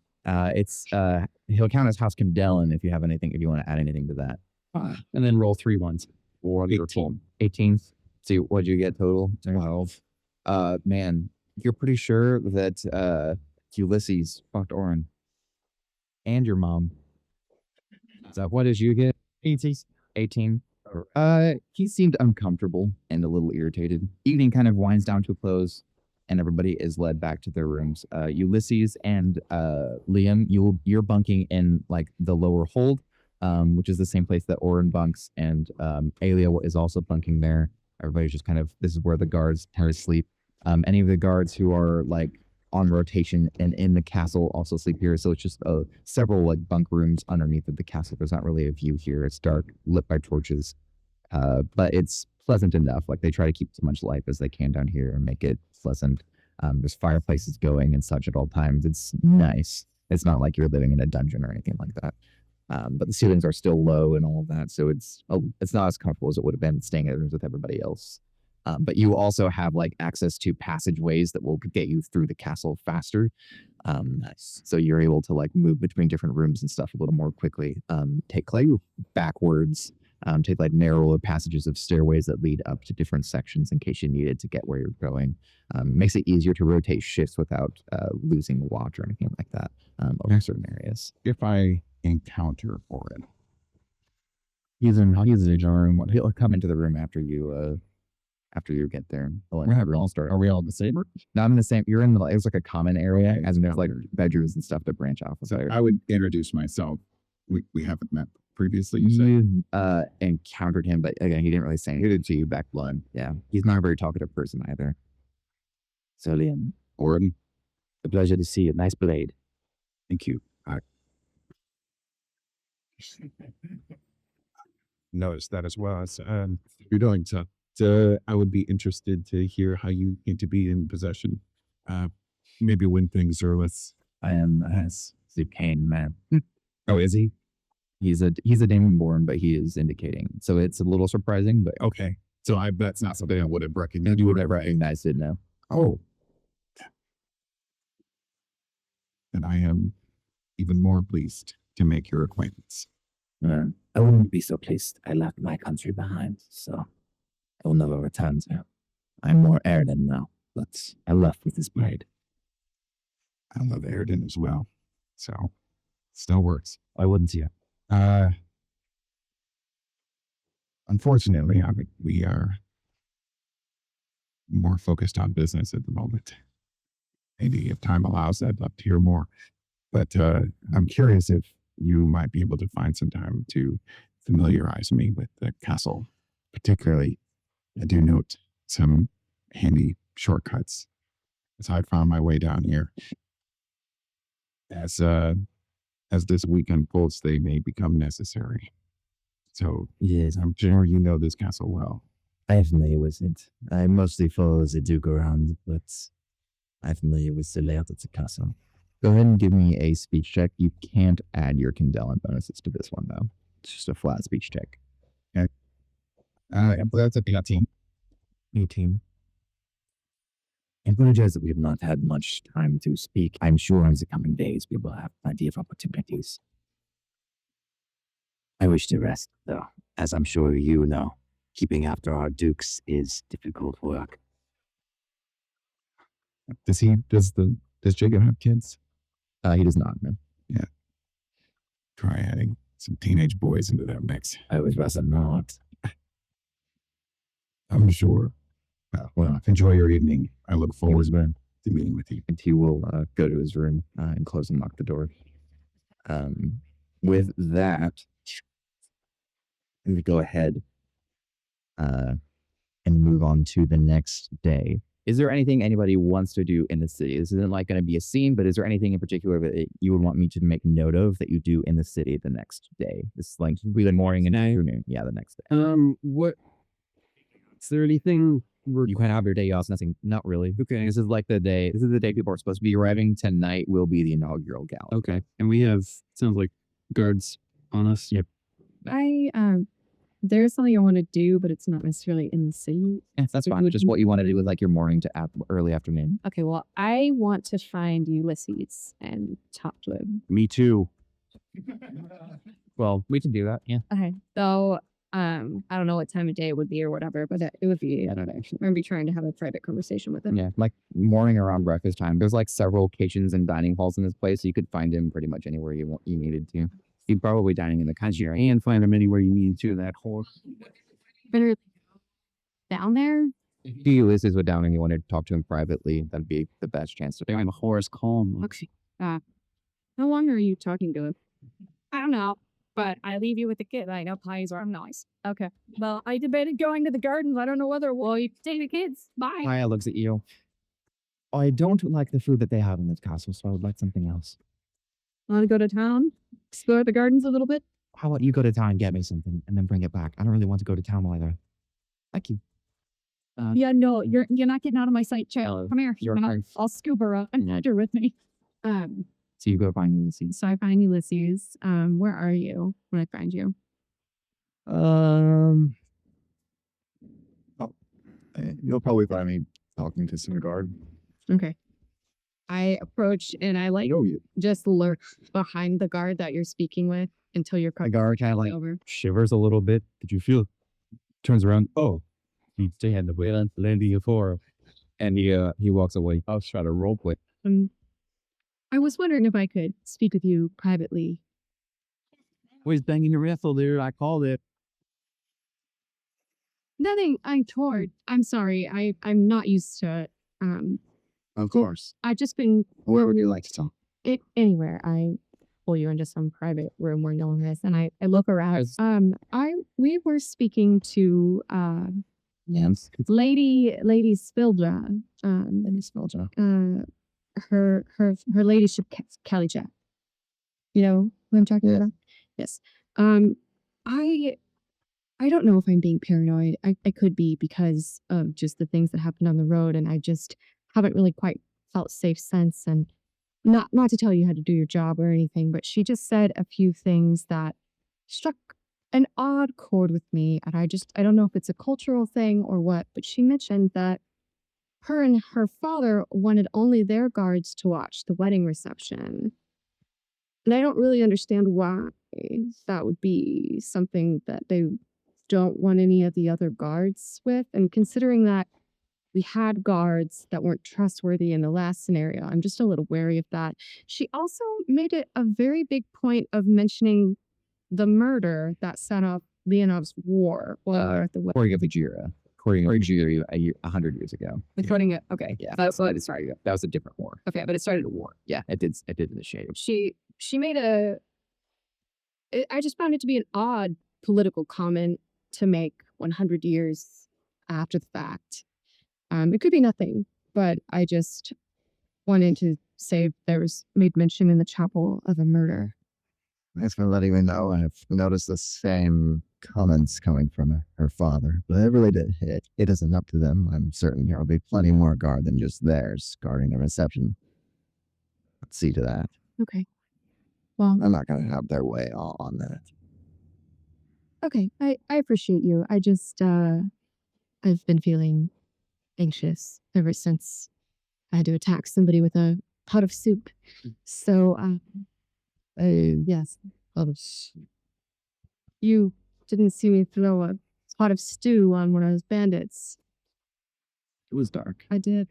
He'll count as House Camdellin if you have anything. If you want to add anything to that. And then roll 3 ones. Or 18. 18. See, what'd you get total? 12. Man, you're pretty sure that Ulysses fucked Orin and your mom. So what did you get? 18. He seemed uncomfortable and a little irritated. Evening kind of winds down to a close, and everybody is led back to their rooms. Ulysses and Liam, you're bunking in like the lower hold, which is the same place that Orin bunks, and Alia is also bunking there. Everybody's just kind of, this is where the guards tend to sleep. Any of the guards who are like on rotation and in the castle also sleep here. So it's just several like bunk rooms underneath of the castle. There's not really a view here. It's dark, lit by torches, but it's pleasant enough. Like they try to keep as much light as they can down here and make it pleasant. There's fireplaces going and such at all times. It's nice. It's not like you're living in a dungeon or anything like that. But the ceilings are still low and all of that. So it's not as comfortable as it would have been staying at rooms with everybody else. But you also have like access to passageways that will get you through the castle faster. Nice. So you're able to like move between different rooms and stuff a little more quickly. Take like backwards, take like narrower passages of stairways that lead up to different sections in case you needed to get where you're going. Makes it easier to rotate shifts without losing watch or anything like that over certain areas. if I encounter Orin, He's in the room. He'll come into the room after you get there. are we all the same? Not in the same. You're in the. It's like a common area, as in there's like bedrooms and stuff that branch off of So there. I would introduce myself. We haven't met previously. You say You encountered him, but again, he didn't really say anything to you back blood. Yeah, he's not a very talkative person either. So, Liam, Orin. a pleasure to see you. Nice blade. Thank you. I noticed that as well. As you're doing so. I would be interested to hear how you came to be in possession. Maybe when things are less. I am the Kane man. Oh, is he? He's a demon born, but he is indicating. So it's a little surprising, but Okay. So that's not something I would have recognized. you would have recognized it now. Oh. And I am even more pleased to make your acquaintance. I wouldn't be so pleased. I left my country behind, so I will never return to. I'm more Erden now, but I left with his blade. I love Airden as well. So still works. Why wouldn't you? Unfortunately, I think we are more focused on business at the moment. Maybe if time allows, I'd love to hear more. But I'm curious if you might be able to find some time to familiarize me with the castle. Particularly, I do note some handy shortcuts as I found my way down here. As this week unfolds, they may become necessary. So Yes, I'm sure you know this castle well. I'm familiar with it. I mostly follow the Duke around, but I'm familiar with the layout of the castle. Go ahead and give me a speech check. You can't add your Condellan bonuses to this one, though. It's just a flat speech check. But that's a 18. 18. I apologize that we have not had much time to speak. I'm sure in the coming days we will have plenty of opportunities. I wish to rest, though. As I'm sure you know, keeping after our dukes is difficult work. Does Jacob have kids? He does not, man. Try adding some teenage boys into that mix. I would rather not. I'm sure. Well, enjoy your evening. I look forward was been. to meeting with you. And he will go to his room and close and lock the door. With that, we go ahead and move on to the next day. Is there anything anybody wants to do in the city? This isn't like going to be a scene, but is there anything in particular that you would want me to make note of that you do in the city the next day? This is like the morning and afternoon. Yeah, the next day. What? Is there anything? You can have your day off. Nothing. Not really. Okay. This is like the day. This is the day people are supposed to be arriving. Tonight will be the inaugural gala. Okay, and we have sounds like guards on us. Yep. There's something I want to do, but it's not necessarily in the city. Yes, that's fine. Just what you want to do with like your morning to early afternoon. Okay, well, I want to find Ulysses and talk to him. Me too. Well, we can do that. Yeah. Okay, so I don't know what time of day it would be or whatever, but it would be, I don't know. I'm gonna be trying to have a private conversation with him. Yeah, like morning around breakfast time. There's like several kitchens and dining halls in this place, so you could find him pretty much anywhere you needed to. He'd probably dining in the country And find them anywhere you need to. That whole. Better down there. If Ulysses would down and you wanted to talk to him privately, that'd be the best chance to They have a horse calm. Okay. How long are you talking to him? I don't know, but I leave you with the kid. I know pies are nice. Okay. Well, I debated going to the gardens. I don't know whether you take the kids. Bye. Maya looks at you. I don't like the food that they have in this castle, so I would like something else. Want to go to town? Explore the gardens a little bit? How about you go to town and get me something and then bring it back? I don't really want to go to town either. Thank you. Yeah, no, you're not getting out of my sight, child. Come here. Your turn. I'll scoop her up and you're with me. So you go find Ulysses. So I find Ulysses. Where are you when I find you? You'll probably find me talking to some guard. Okay. I approach and I like know you. just lurk behind the guard that you're speaking with until you're The guard kind of like over. Shivers a little bit. Did you feel? Turns around. Oh, he had the way landing before. and he walks away. I'll try to role play. I was wondering if I could speak with you privately. Always banging the raffle there. I called it. Nothing untoward. I'm sorry. I'm not used to it. Of course. I've just been Where would you like to talk? anywhere. I pull you into some private room where no one is, and I look around. We were speaking to Yes. Lady Spildra. Lady Spildra. Her ladyship Calichat. You know who I'm talking about? Yes. I don't know if I'm being paranoid. I could be because of just the things that happened on the road, and I just haven't really quite felt safe since. And not to tell you how to do your job or anything, but she just said a few things that struck an odd chord with me, and I don't know if it's a cultural thing or what, but she mentioned that her and her father wanted only their guards to watch the wedding reception. And I don't really understand why that would be something that they don't want any of the other guards with. And considering that we had guards that weren't trustworthy in the last scenario, I'm just a little wary of that. She also made it a very big point of mentioning the murder that set up Leonov's war. Or the According to Vajira. According to Vajira 100 years ago. According to, okay, Yeah. that's what That started. That was a different war. okay, but it started a war. Yeah, it did initiate. She made I just found it to be an odd political comment to make 100 years after the fact. It could be nothing, but I just wanted to say there was made mention in the chapel of a murder. Thanks for letting me know. I've noticed the same comments coming from her father, but it really did hit. It isn't up to them. I'm certain there will be plenty more guard than just theirs guarding the reception. Let's see to that. Okay. Well, I'm not going to have their way on that. okay. I appreciate you. I just, I've been feeling anxious ever since I had to attack somebody with a pot of soup. So, yes. You didn't see me throw a pot of stew on one of those bandits. It was dark. I did.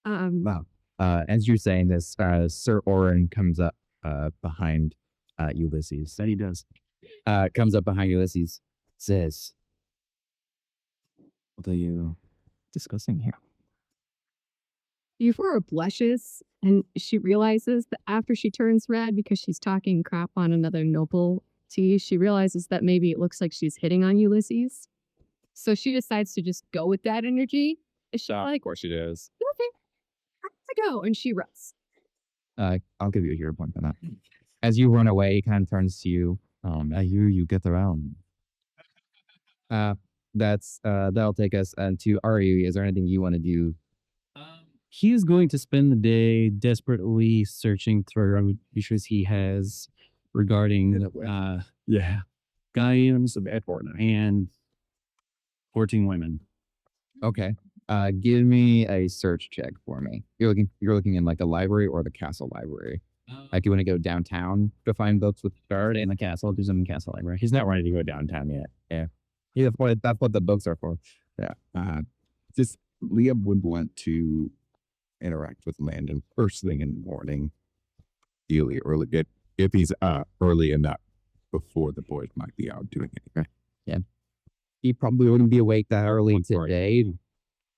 Wow. As you're saying this, Sir Oren comes up behind Ulysses. That he does. Comes up behind Ulysses, says, What are you discussing here? Euphora blushes and she realizes that after she turns red because she's talking crap on another noble tea, she realizes that maybe it looks like she's hitting on Ulysses. So she decides to just go with that energy. She's like, of course she does. okay, to go. And she runs. I'll give you a hero point for that. As you run away, he kind of turns to you. I hear you get around. That'll take us to Ari. Is there anything you want to do? He is going to spend the day desperately searching through issues he has regarding Gaians of Edward and courting women. Okay. Give me a search check for me. You're looking in like the library or the castle library. Like you want to go downtown to find books with Start in the castle, do some in the castle library. He's not ready to go downtown yet. Yeah, that's what the books are for. Just Liam would want to interact with Landon first thing in the morning, ideally early. If he's early enough before the boys might be out doing anything. He probably wouldn't be awake that early today,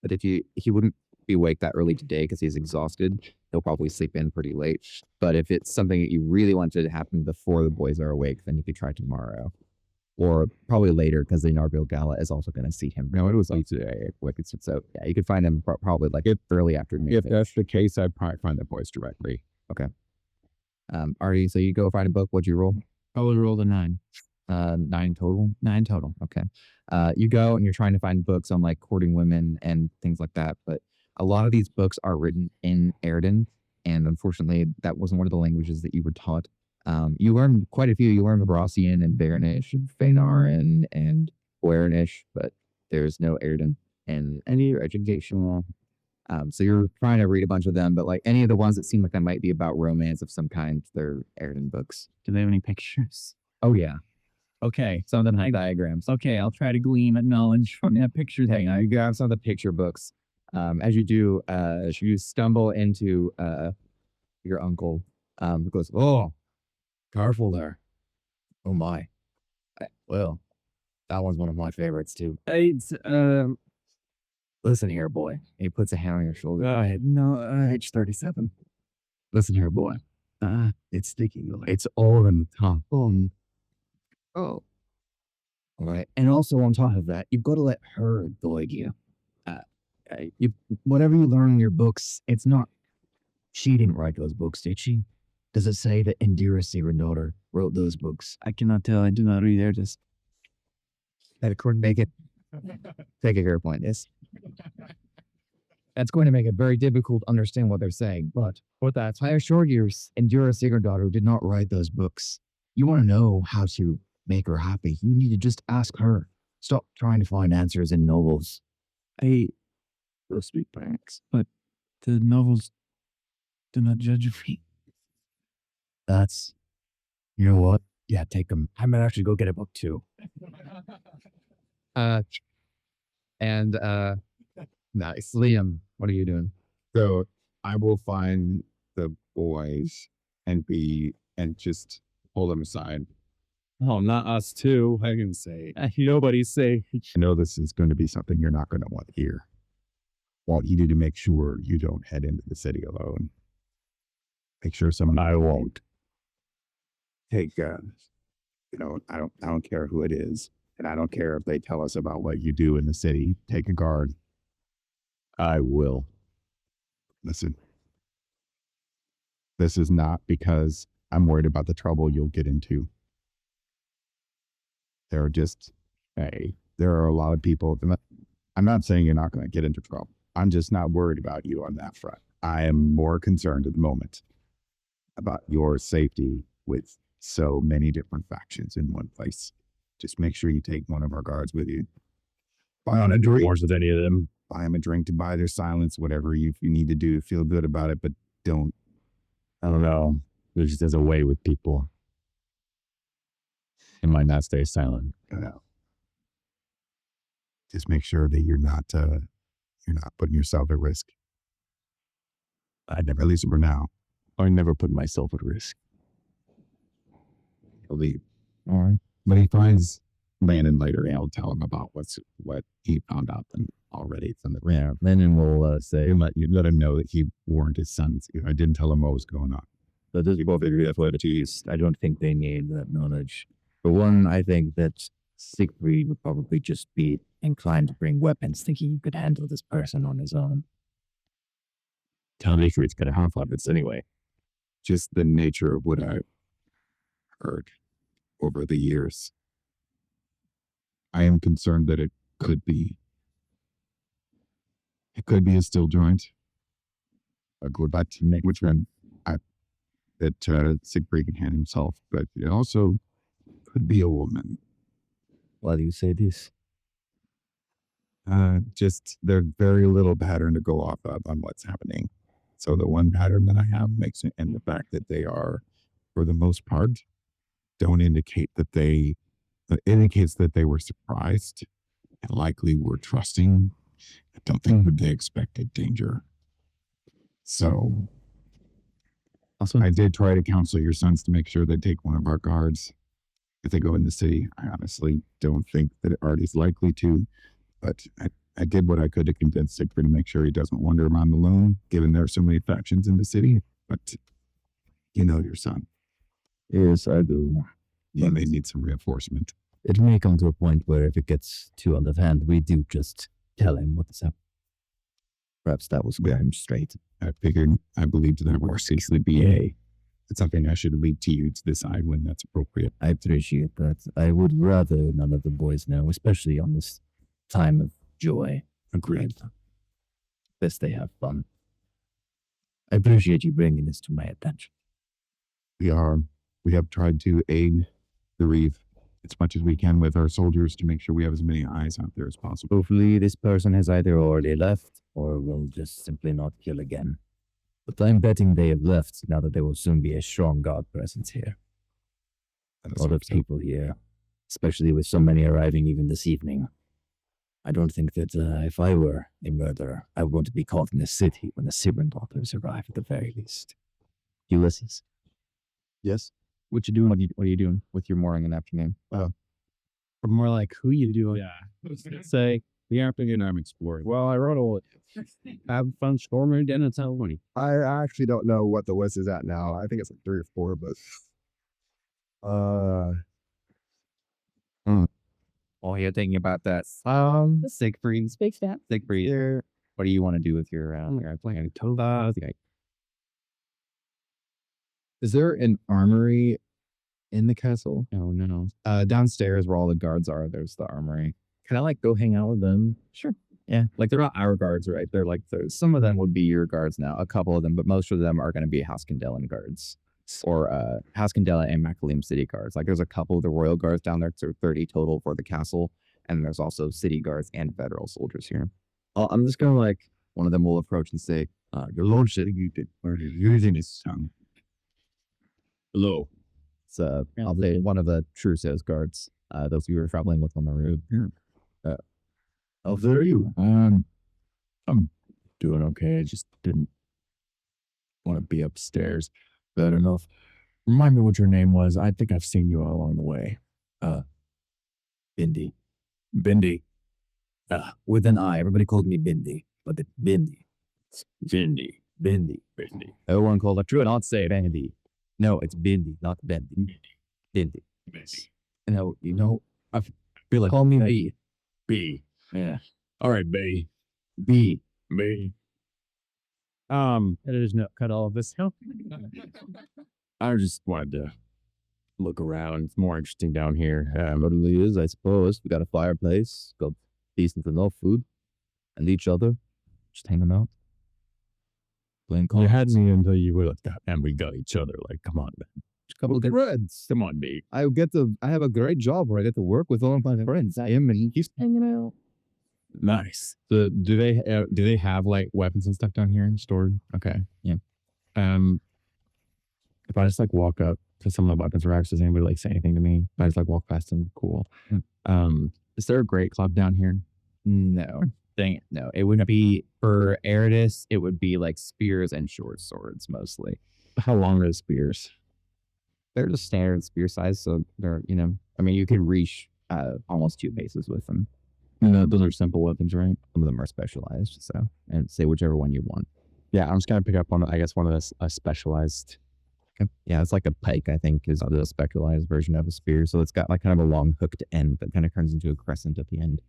but if he wouldn't be awake that early today because he's exhausted, he'll probably sleep in pretty late. But if it's something that you really wanted to happen before the boys are awake, then you could try tomorrow. Or probably later because the Narville Gala is also going to see him. No, it was late today. So yeah, you could find him probably like early afternoon. If that's the case, I'd probably find the boys directly. Artie, so you go find a book. What'd you roll? Probably rolled a 9. 9 total. 9 total. Okay. You go and you're trying to find books on like courting women and things like that. But a lot of these books are written in Erden. And unfortunately, that wasn't one of the languages that you were taught. You learned quite a few. You learned Brassian and Varnish and Fenarin and Wernish, but there's no Erden in any of your educational. So you're trying to read a bunch of them, but like any of the ones that seem like they might be about romance of some kind, they're Erden books. Do they have any pictures? Oh yeah. Okay. Some of them have diagrams. Okay, I'll try to glean knowledge from that picture thing. You grab some of the picture books. As you do, you stumble into your uncle. Who goes, "Oh, careful there. Oh my. Well, that one's one of my favorites too. Listen here, boy." He puts a hand on your shoulder. Go ahead. No, age 37. Listen here, boy. It's sticky. It's all in the tongue. Oh. All right. And also on top of that, you've got to let her guide you. Whatever you learn in your books, it's not. She didn't write those books, did she? Does it say that Indira Sirenaughter wrote those books? I cannot tell. I do not read Erdis. That couldn't make it. Take a hero point. Yes. That's going to make it very difficult to understand what they're saying. But with that, I assure you, Indira Sirenaughter did not write those books. You want to know how to make her happy. You need to just ask her. Stop trying to find answers in novels. I will speak backs, but the novels do not judge me. You know what? Yeah, take them. I might actually go get a book too. Nice. Liam, what are you doing? So I will find the boys and just pull them aside. Oh, not us too. I can say. Nobody's safe. I know this is going to be something you're not going to want to hear. Want you to make sure you don't head into the city alone. Make sure someone. I won't. Take, I don't care who it is, and I don't care if they tell us about what you do in the city. Take a guard. I will. Listen. This is not because I'm worried about the trouble you'll get into. There are a lot of people. I'm not saying you're not going to get into trouble. I'm just not worried about you on that front. I am more concerned at the moment about your safety with so many different factions in one place. Just make sure you take one of our guards with you. Buy on a drink. Wars with any of them. buy them a drink to buy their silence, whatever you need to do to feel good about it, but don't. I don't know. There's just there's a way with people. It might not stay silent. Just make sure that you're not putting yourself at risk. At least for now. I never put myself at risk. He'll leave. All right. But he finds Landon later, and I'll tell him about what he found out already. From the Yeah, Lennon will say, you let him know that he warned his sons. I didn't tell him what was going on. that does both agree athletics. I don't think they need that knowledge. For one, I think that Siegfried would probably just be inclined to bring weapons, thinking he could handle this person on his own. Tom Bakery's got a half of it anyway. Just the nature of what I've heard over the years. I am concerned that it could be a still joint. A good back to make which one that Siegfried can hand himself, but it also could be a woman. Why do you say this? Just there's very little pattern to go off of on what's happening. So the one pattern that I have makes it, and the fact that they are, for the most part, don't indicate that it indicates that they were surprised and likely were trusting. I don't think that they expected danger. So Also, I did try to counsel your sons to make sure they take one of our guards if they go in the city. I honestly don't think that Art is likely to, but I did what I could to convince Siegfried to make sure he doesn't wander around alone, given there are so many factions in the city. But you know your son. Yes, I do. Yeah, they need some reinforcement. It may come to a point where if it gets too out of hand, we do just tell him what is up. Perhaps that was where I'm straight. I believed that was seriously BA. It's something I should leave to you to decide when that's appropriate. I appreciate that. I would rather none of the boys know, especially on this time of joy. Agreed. Best they have fun. I appreciate you bringing this to my attention. We have tried to aid the Reeve as much as we can with our soldiers to make sure we have as many eyes out there as possible. Hopefully this person has either already left or will just simply not kill again. But I'm betting they have left now that there will soon be a strong guard presence here. A lot of people here, especially with so many arriving even this evening. I don't think that if I were a murderer, I would want to be caught in the city when the Sibren daughters arrive at the very least. Ulysses? Yes? What you doing? What are you doing with your morning and afternoon? or more like who you doing? Yeah. Say, we aren't being I'm exploring. Well, I wrote have fun storming down at town 20. I actually don't know what the list is at now. I think it's like 3 or 4, but While you're thinking about that, Siegfried. Big step. Siegfried, what do you want to do with your plan? Is there an armory in the castle? Oh no. Downstairs where all the guards are, there's the armory. Can I like go hang out with them? Sure. Yeah. Like they're not our guards, right? They're like some of them would be your guards now, a couple of them, but most of them are going to be Haskendellan guards. Or Haskendella and Makaliim City guards. Like there's a couple of the royal guards down there, so 30 total for the castle. And there's also city guards and federal soldiers here. I'm just gonna like one of them will approach and say, "Your lordship, you did using this tongue." Hello. It's I'll say one of the Trousseau's guards. Those we were traveling with on the road. Oh, there you. I'm doing okay. I just didn't want to be upstairs. Bad enough. Remind me what your name was. I think I've seen you all along the way. Bindi. Bindi. With an I. Everybody called me Bindi. But it's Bindi. Bindi. Bindi. Bindi. Everyone called it true and I'll say it. Bindi. No, it's Bindi, not Bendi. Bindi. Bindi. You know, I feel like call me B. B. Yeah. All right, B. B. B. It is not cut all of this. I just wanted to look around. It's more interesting down here. Totally is, I suppose. We got a fireplace, got decent enough food, and each other, just hanging out, playing cards. You had me until you were like that, and we got each other. Like, come on, man. A couple of good friends. Come on, B. I have a great job where I get to work with all of my friends. I am and he's Hanging out. Nice. So do they have like weapons and stuff down here stored? Okay. Yeah. If I just like walk up to some of the weapons racks, does anybody like say anything to me? If I just like walk past them, cool. Is there a great club down here? No. Dang it. No. It would be for Eridus, it would be like spears and short swords mostly. How long are the spears? They're just standard spear size, so they're, I mean, you can reach almost 2 paces with them. No, those are simple weapons, right? Some of them are specialized, so, and say whichever one you want. Yeah, I'm just gonna pick up one. I guess one of the specialized. Okay. Yeah, it's like a pike, I think, is the specialized version of a spear. So it's got like kind of a long hooked end that kind of turns into a crescent at the end.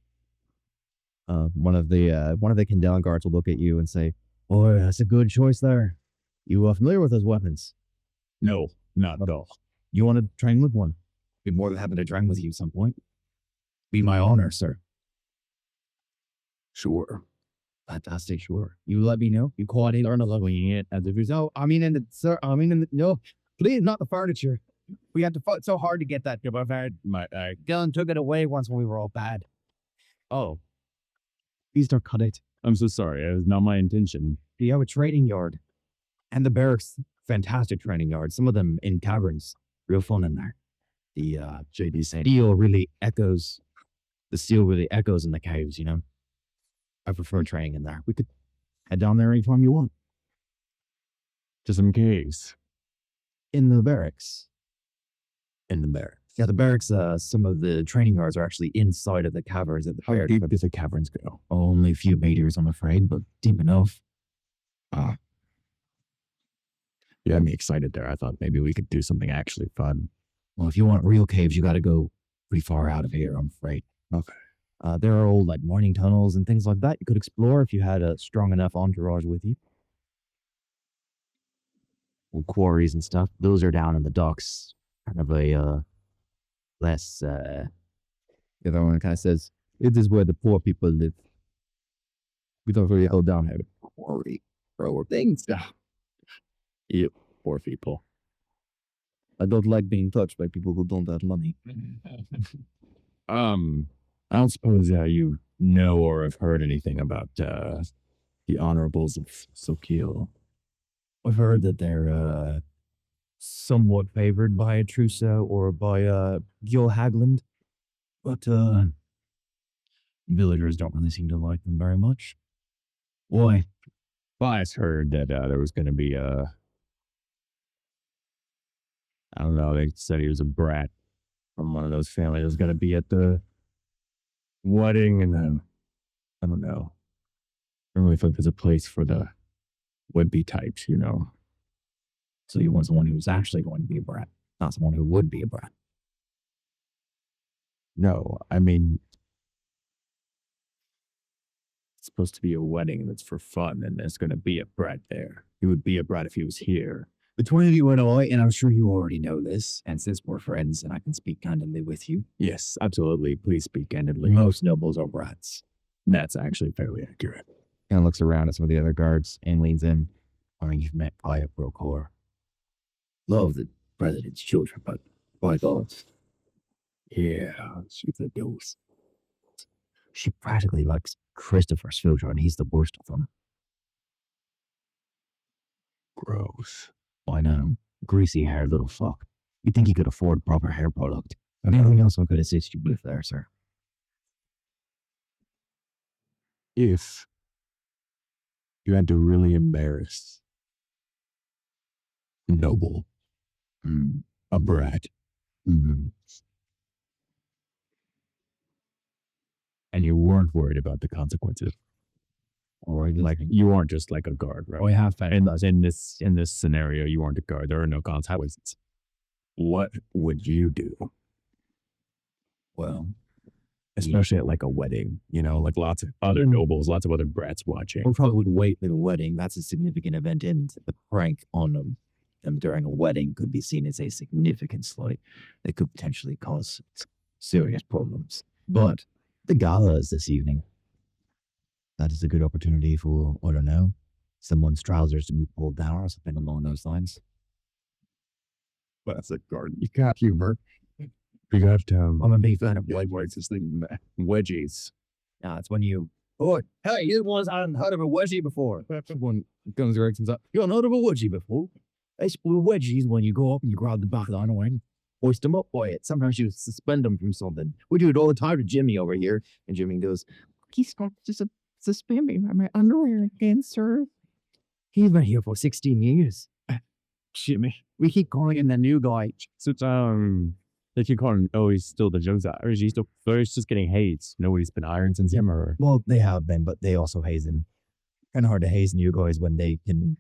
One of the Candela guards will look at you and say, "Boy, that's a good choice there. You are familiar with those weapons? No, not at all. You want to train with one? Be more than happy to train with you at some point. Be my honor, sir." Sure. Fantastic, sure. You let me know. You call it learn a little it as if you know. No, please, not the furniture. We had to fight so hard to get that. Dylan took it away once when we were all bad. Oh, please don't cut it. I'm so sorry. It was not my intention. You have a trading yard, and the barracks. Fantastic training yard. Some of them in caverns. Real fun in there. The JD said. steel really echoes. The steel really echoes in the caves. I prefer training in there. We could head down there anytime you want. To some caves. In the barracks. In the barracks. Yeah, the barracks, some of the training yards are actually inside of the caverns at the How barracks. deep do the caverns go? Only a few meters, I'm afraid, but deep enough. Yeah, I'm excited there. I thought maybe we could do something actually fun. Well, if you want real caves, you got to go pretty far out of here, I'm afraid. Okay. There are old, like, mining tunnels and things like that you could explore if you had a strong enough entourage with you. Well, quarries and stuff, those are down in the docks. Kind of a, less, The other one kind of says, it is where the poor people live. We don't really hold down here. Quarry, thrower things. Yep. Poor people. I don't like being touched by people who don't have money. I don't suppose you know or have heard anything about the honorables of Sokil. I've heard that they're somewhat favored by a Trusa or by Gil Hagland, but villagers don't really seem to like them very much. Why? Bias heard that there was going to be I don't know, they said he was a brat from one of those families that was going to be at the wedding, and then I don't know. I don't really think there's a place for the would-be types, So he was the one who was actually going to be a brat, not someone who would be a brat. No, I mean, it's supposed to be a wedding that's for fun, and there's going to be a brat there. He would be a brat if he was here. Between you and I, and I'm sure you already know this, and since we're friends and I can speak candidly with you, Yes, absolutely. Please speak candidly. most nobles are brats. That's actually fairly accurate. Kind of looks around at some of the other guards and leans in. I mean, you've met Kaya Procor. Love the president's children, but by God, Yeah, she's a dose. she practically likes Christopher's children. He's the worst of them. Gross. I know. Greasy haired little fuck. You'd think he could afford proper hair product. Anything else I could assist you with there, sir? If you had to really embarrass a noble, a brat, Mm-hmm. and you weren't worried about the consequences, Or like you weren't just like a guard, right? I have In this scenario, you weren't a guard. There are no consequences. What would you do? Well, Especially at like a wedding, like lots of other nobles, lots of other brats watching. we probably would wait for the wedding. That's a significant event, and the prank on them during a wedding could be seen as a significant slight that could potentially cause serious problems. But the gala is this evening. That is a good opportunity for, I don't know, someone's trousers to be pulled down or something along those lines. That's a garden. You got humor. We got I'm a big fan of Yeah, white what's this thing? wedgies. It's when you, oh, hey, you ones hadn't heard of a wedgie before. One comes directions up. You haven't heard of a wedgie before? It's wedgies when you go up and you grab the back of the iron, hoist them up by it. Sometimes you suspend them from something. We do it all the time to Jimmy over here. And Jimmy goes, He's not just suspend me by my underwear again, sir. he's been here for 16 years. Jimmy. We keep calling him the new guy. So they keep calling, oh, he's still the Joseph, or is he still, or he's just getting hazed? Nobody's been ironed since him, or Well, they have been, but they also haze him. Kind of hard to haze new guys when they can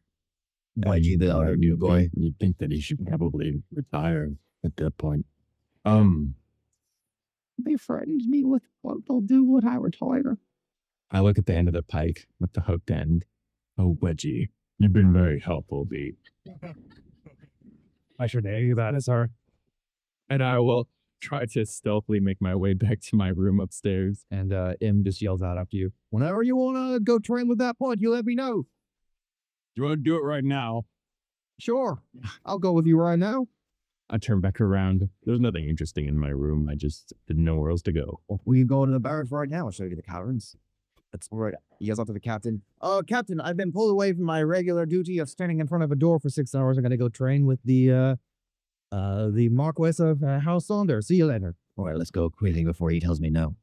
wedgie the other new guy. You'd think that he should probably retire at that point. They threatened me with what they'll do when I retire. I look at the end of the pike with the hooked end. Oh, Wedgie, you've been very helpful, Beat. I should you that, sir. And I will try to stealthily make my way back to my room upstairs. And Im just yells out after you. Whenever you want to go train with that pod, you let me know. Do you want to do it right now? Sure. I'll go with you right now. I turn back around. There's nothing interesting in my room. I just didn't know where else to go. We can go to the barracks right now. I'll show you the caverns. That's right. He yells out to the captain. Oh, Captain, I've been pulled away from my regular duty of standing in front of a door for 6 hours. I'm going to go train with the Marquess of House Saunders. See you later. All right, let's go quickly before he tells me no.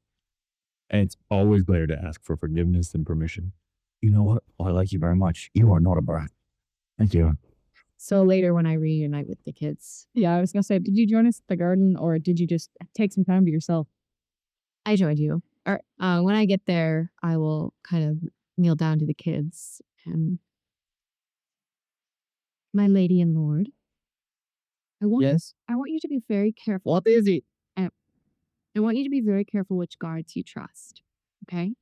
And it's always better to ask for forgiveness than permission. You know what? I like you very much. You are not a brat. Thank you. So later when I reunite with the kids, Yeah, I was gonna say, did you join us at the garden or did you just take some time to yourself? I joined you. Or when I get there, I will kind of kneel down to the kids and my lady and lord. I want you to be very careful. What is it? I want you to be very careful which guards you trust. Okay?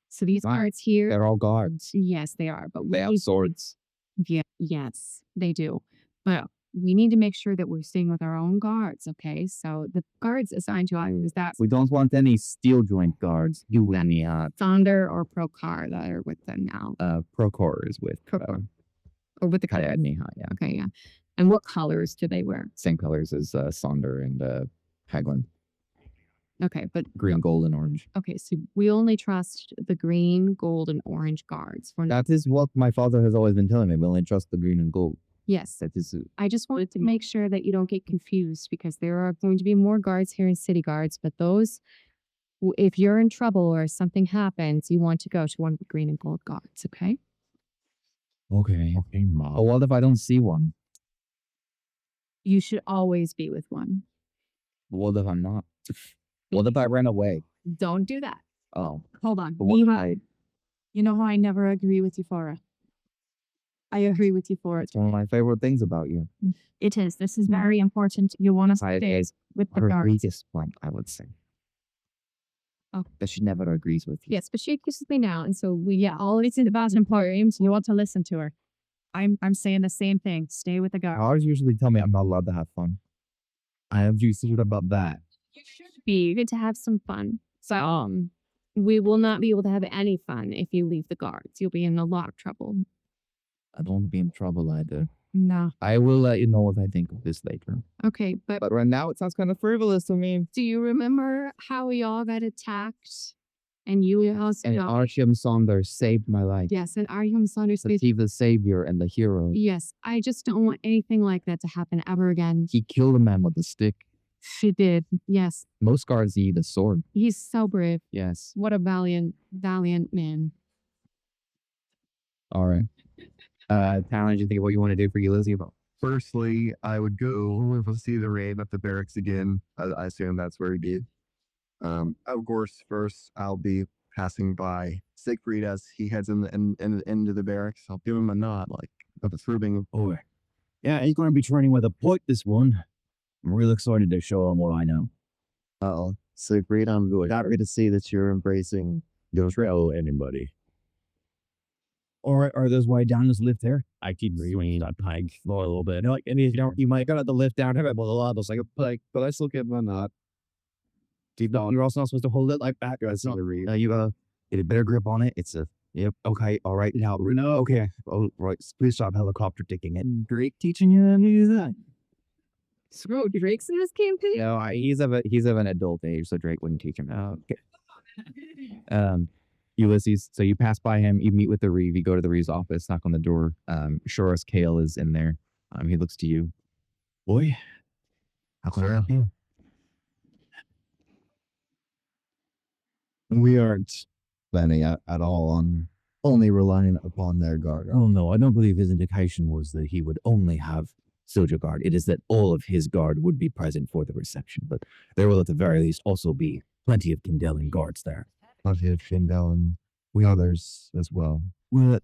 So these guards here, They're all guards. yes, they are. But They have swords. yeah, yes, they do. But we need to make sure that we're staying with our own guards, okay? So the guards assigned to us, that's We don't want any steel joint guards. You any Thunder or Procar that are with them now. Procor is with Or with the color. Anyhow, yeah. Okay, yeah. And what colors do they wear? Same colors as Sonder and Haglin. Okay, but Green, gold, and orange. okay, so we only trust the green, gold, and orange guards. For That is what my father has always been telling me. We only trust the green and gold. yes, That is I just wanted to make sure that you don't get confused because there are going to be more guards here in city guards, but those, if you're in trouble or something happens, you want to go to one of the green and gold guards, okay? okay. Okay, Mom. But what if I don't see one? You should always be with one. What if I'm not? What if I ran away? Don't do that. Oh, Hold on. but what if I? You know how I never agree with you, Farah? I agree with you for it. It's one of my favorite things about you. It is. This is very important. You want to I stay with the her guards. greatest point, I would say. Oh. That she never agrees with you. Yes, but she accuses me now, and so we Always in the best employees. You want to listen to her. I'm saying the same thing. Stay with the guards. Ours usually tell me I'm not allowed to have fun. I have you sort about that. you should be good to have some fun. So we will not be able to have any fun if you leave the guards. You'll be in a lot of trouble. I don't want to be in trouble either. No. I will let you know what I think of this later. Okay, but But right now, it sounds kind of frivolous to me. do you remember how we all got attacked? And you also And Artyom Saunders saved my life. yes, and Artyom Saunders That he's the savior and the hero. yes, I just don't want anything like that to happen ever again. He killed a man with a stick. She did. Yes. Most guards need a sword. He's so brave. Yes. What a valiant man. All right. Talon, do you think of what you want to do for Ulysses? Firstly, I would go see the raid at the barracks again. I assume that's where he did. Of course, first I'll be passing by Siegfried as he heads into the barracks. I'll give him a nod, like approving. Oh, yeah, he's going to be training with a point this one. I'm real excited to show him what I know. Siegfried, I'm happy to see that you're embracing your trail. Anybody? All right, are those way down this lift there? I keep swinging that pike a little bit. Like, and you might got the lift down here, but a lot of us But I still give him a nod. you're also not supposed to hold it like back. It's not, you gotta get a better grip on it. It's a yep. Okay, all right. Now no, okay. Oh, right. Please stop helicopter ticking it. Drake teaching you how to do that? So Drake's in this campaign? No, he's of an adult age, so Drake wouldn't teach him. Okay. Ulysses. So you pass by him, you meet with the Reeve, you go to the Reeve's office, knock on the door. Shoros Kale is in there. He looks to you. Boy, how can I help you? We aren't planning at all on only relying upon their guard. Oh no, I don't believe his indication was that he would only have soldier guard. It is that all of his guard would be present for the reception, but there will at the very least also be plenty of Kindelian guards there. Plenty of Findel and we others as well. Well,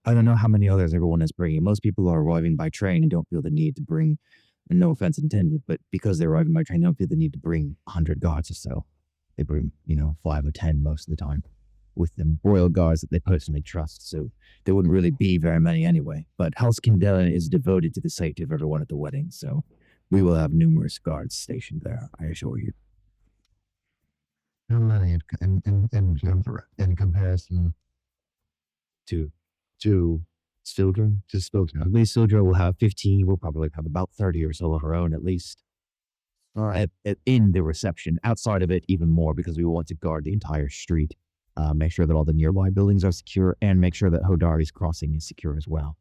I don't know how many others everyone is bringing. Most people are arriving by train and don't feel the need to bring, and no offense intended, but because they're arriving by train, they don't feel the need to bring 100 guards or so. They bring, 5 or 10 most of the time with them royal guards that they personally trust. So there wouldn't really be very many anyway. But House Kindelian is devoted to the safety of everyone at the wedding. So we will have numerous guards stationed there, I assure you. How many in comparison To Sildren? To Sildren. I believe Sildra will have 15. We'll probably have about 30 or so of our own at least. All right. In the reception. Outside of it, even more because we want to guard the entire street. Make sure that all the nearby buildings are secure and make sure that Hodari's crossing is secure as well.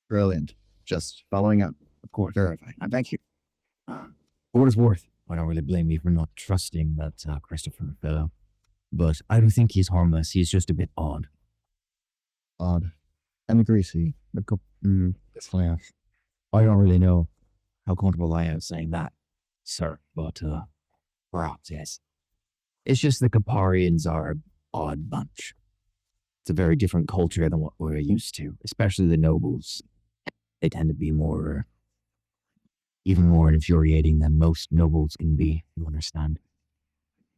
Brilliant. Just following up. Of course. Verifying. Thank you. For what it's worth, I don't really blame you for not trusting that Christopher fellow. But I don't think he's harmless. He's just a bit odd. Odd. And greasy. I don't really know how comfortable I am saying that, sir, but perhaps yes. It's just the Kaparians are an odd bunch. It's a very different culture than what we're used to, especially the nobles. They tend to be even more infuriating than most nobles can be, you understand?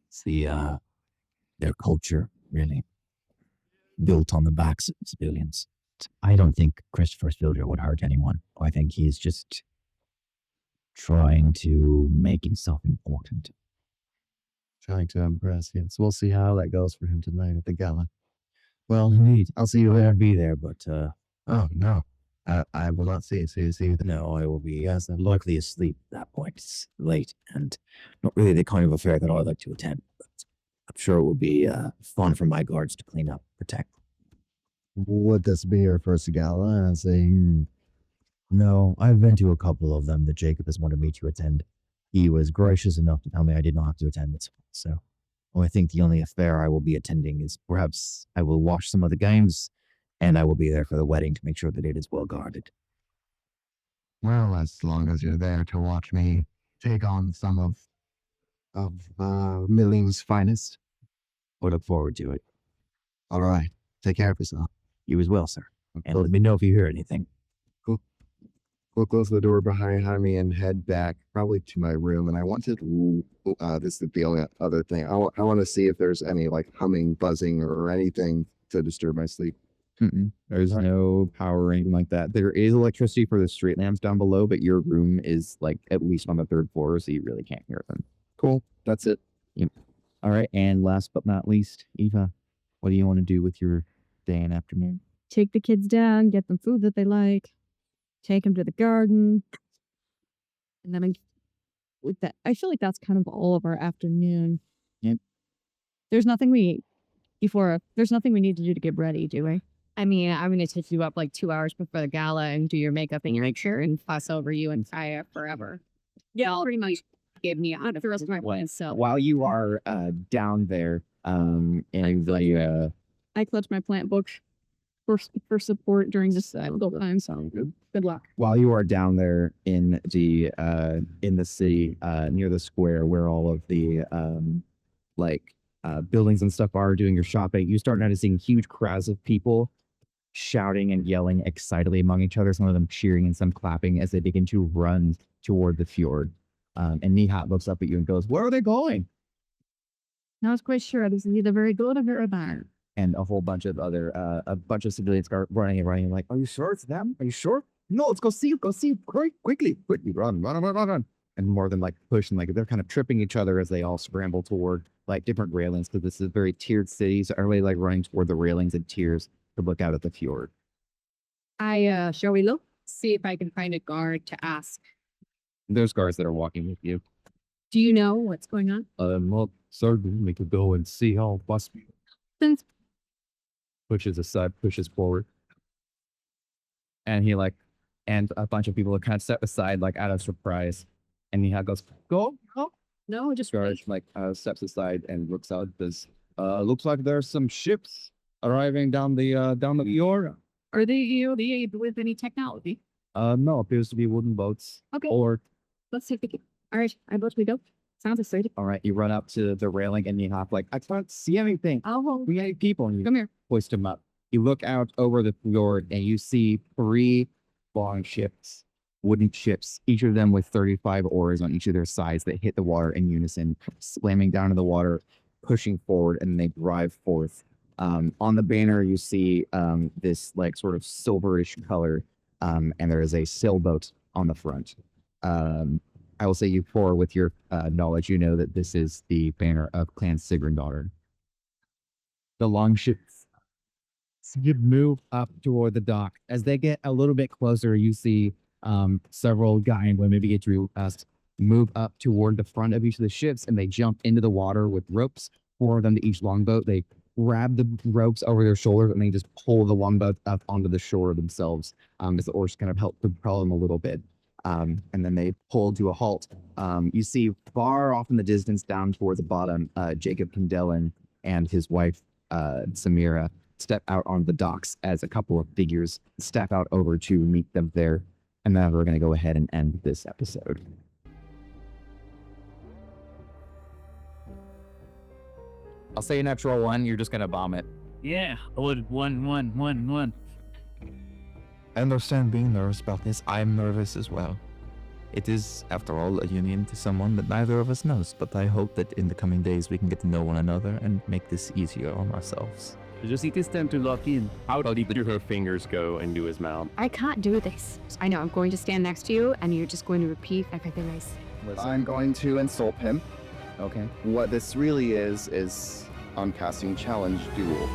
It's their culture, really, built on the backs of civilians. I don't think Christopher Spilder would hurt anyone. I think he's just trying to make himself important. Trying to impress, yes. We'll see how that goes for him tonight at the gala. Well, indeed. I'll see you there. Be there, but Oh, no. I will not see you there. no, I will be likely asleep at that point. It's late and not really the kind of affair that I like to attend. But I'm sure it will be fun for my guards to clean up, protect. Would this be your first gala? I say, No, I've been to a couple of them that Jacob has wanted me to attend. He was gracious enough to tell me I did not have to attend this one. So I think the only affair I will be attending is perhaps I will watch some of the games and I will be there for the wedding to make sure that it is well guarded. well, as long as you're there to watch me take on some of Milling's finest. I look forward to it. All right. Take care of yourself. You as well, sir. And let me know if you hear anything. We'll close the door behind me and head back, probably to my room. And I wanted, this is the only other thing. I want to see if there's any like humming, buzzing, or anything to disturb my sleep. There's no power or anything like that. There is electricity for the street lamps down below, but your room is like at least on the 3rd floor, so you really can't hear them. Cool. That's it. All right, and last but not least, Eva, what do you want to do with your day and afternoon? Take the kids down, get them food that they like, take them to the garden. And then with that, I feel like that's kind of all of our afternoon. Yep. There's nothing we need to do to get ready, do we? I mean, I'm going to take you up like 2 hours before the gala and do your makeup and your hair and fuss over you and Kaya forever. Yeah, pretty much gave me out of the rest of my plans. So While you are down there, and I clutch my plant book for support during this difficult time. So good luck. while you are down there in the city near the square where all of the buildings and stuff are doing your shopping, you start noticing huge crowds of people shouting and yelling excitedly among each other, some of them cheering and some clapping as they begin to run toward the fjord. And Nihat looks up at you and goes, "Where are they going?" Not quite sure. This is either very good or very bad. And a whole bunch of civilians are running and running, like, "Are you sure it's them? Are you sure? No, let's go see. Quickly, run. And more than like pushing, like they're kind of tripping each other as they all scramble toward like different railings, because this is a very tiered city. So everybody like running toward the railings and tiers to look out at the fjord. shall we look? See if I can find a guard to ask. There's guards that are walking with you. Do you know what's going on? Well, Certainly, we could go and see how bus Since pushes forward. And he like, and a bunch of people kind of step aside, like out of surprise. And he goes, go. no, just George like steps aside and looks out. Does looks like there's some ships arriving down the Iora. are they with any technology? No, appears to be wooden boats. Okay, Or let's take a look. All right, I vote we go. Sounds exciting. all right, you run up to the railing and you hop like, I can't see anything. Oh, We ain't people. And you come here. hoist him up. You look out over the fjord and you see 3 long ships, wooden ships, each of them with 35 oars on each of their sides that hit the water in unison, slamming down to the water, pushing forward, and they drive forth. On the banner, you see this like sort of silverish color, and there is a sailboat on the front. I will say you 4 with your knowledge, you know that this is the banner of Clan Sigrun. The long ships move up toward the dock. As they get a little bit closer, you see several guy and women begin to move up toward the front of each of the ships, and they jump into the water with ropes. 4 of them to each longboat. They grab the ropes over their shoulders and they just pull the longboat up onto the shore themselves. As the oars kind of help propel them a little bit. And then they pull to a halt. You see far off in the distance, down toward the bottom, Jacob Kindellan and his wife Samira step out on the docks as a couple of figures step out over to meet them there. And then we're going to go ahead and end this episode. I'll say a natural 1, you're just going to bomb it. Yeah, I would 1. I understand being nervous about this. I'm nervous as well. It is, after all, a union to someone that neither of us knows, but I hope that in the coming days we can get to know one another and make this easier on ourselves. Just need this time to lock in. How deep do her fingers go into his mouth? I can't do this. I know I'm going to stand next to you and you're just going to repeat everything I say. I'm going to insult him. Okay. What this really is I'm casting Challenge Duel.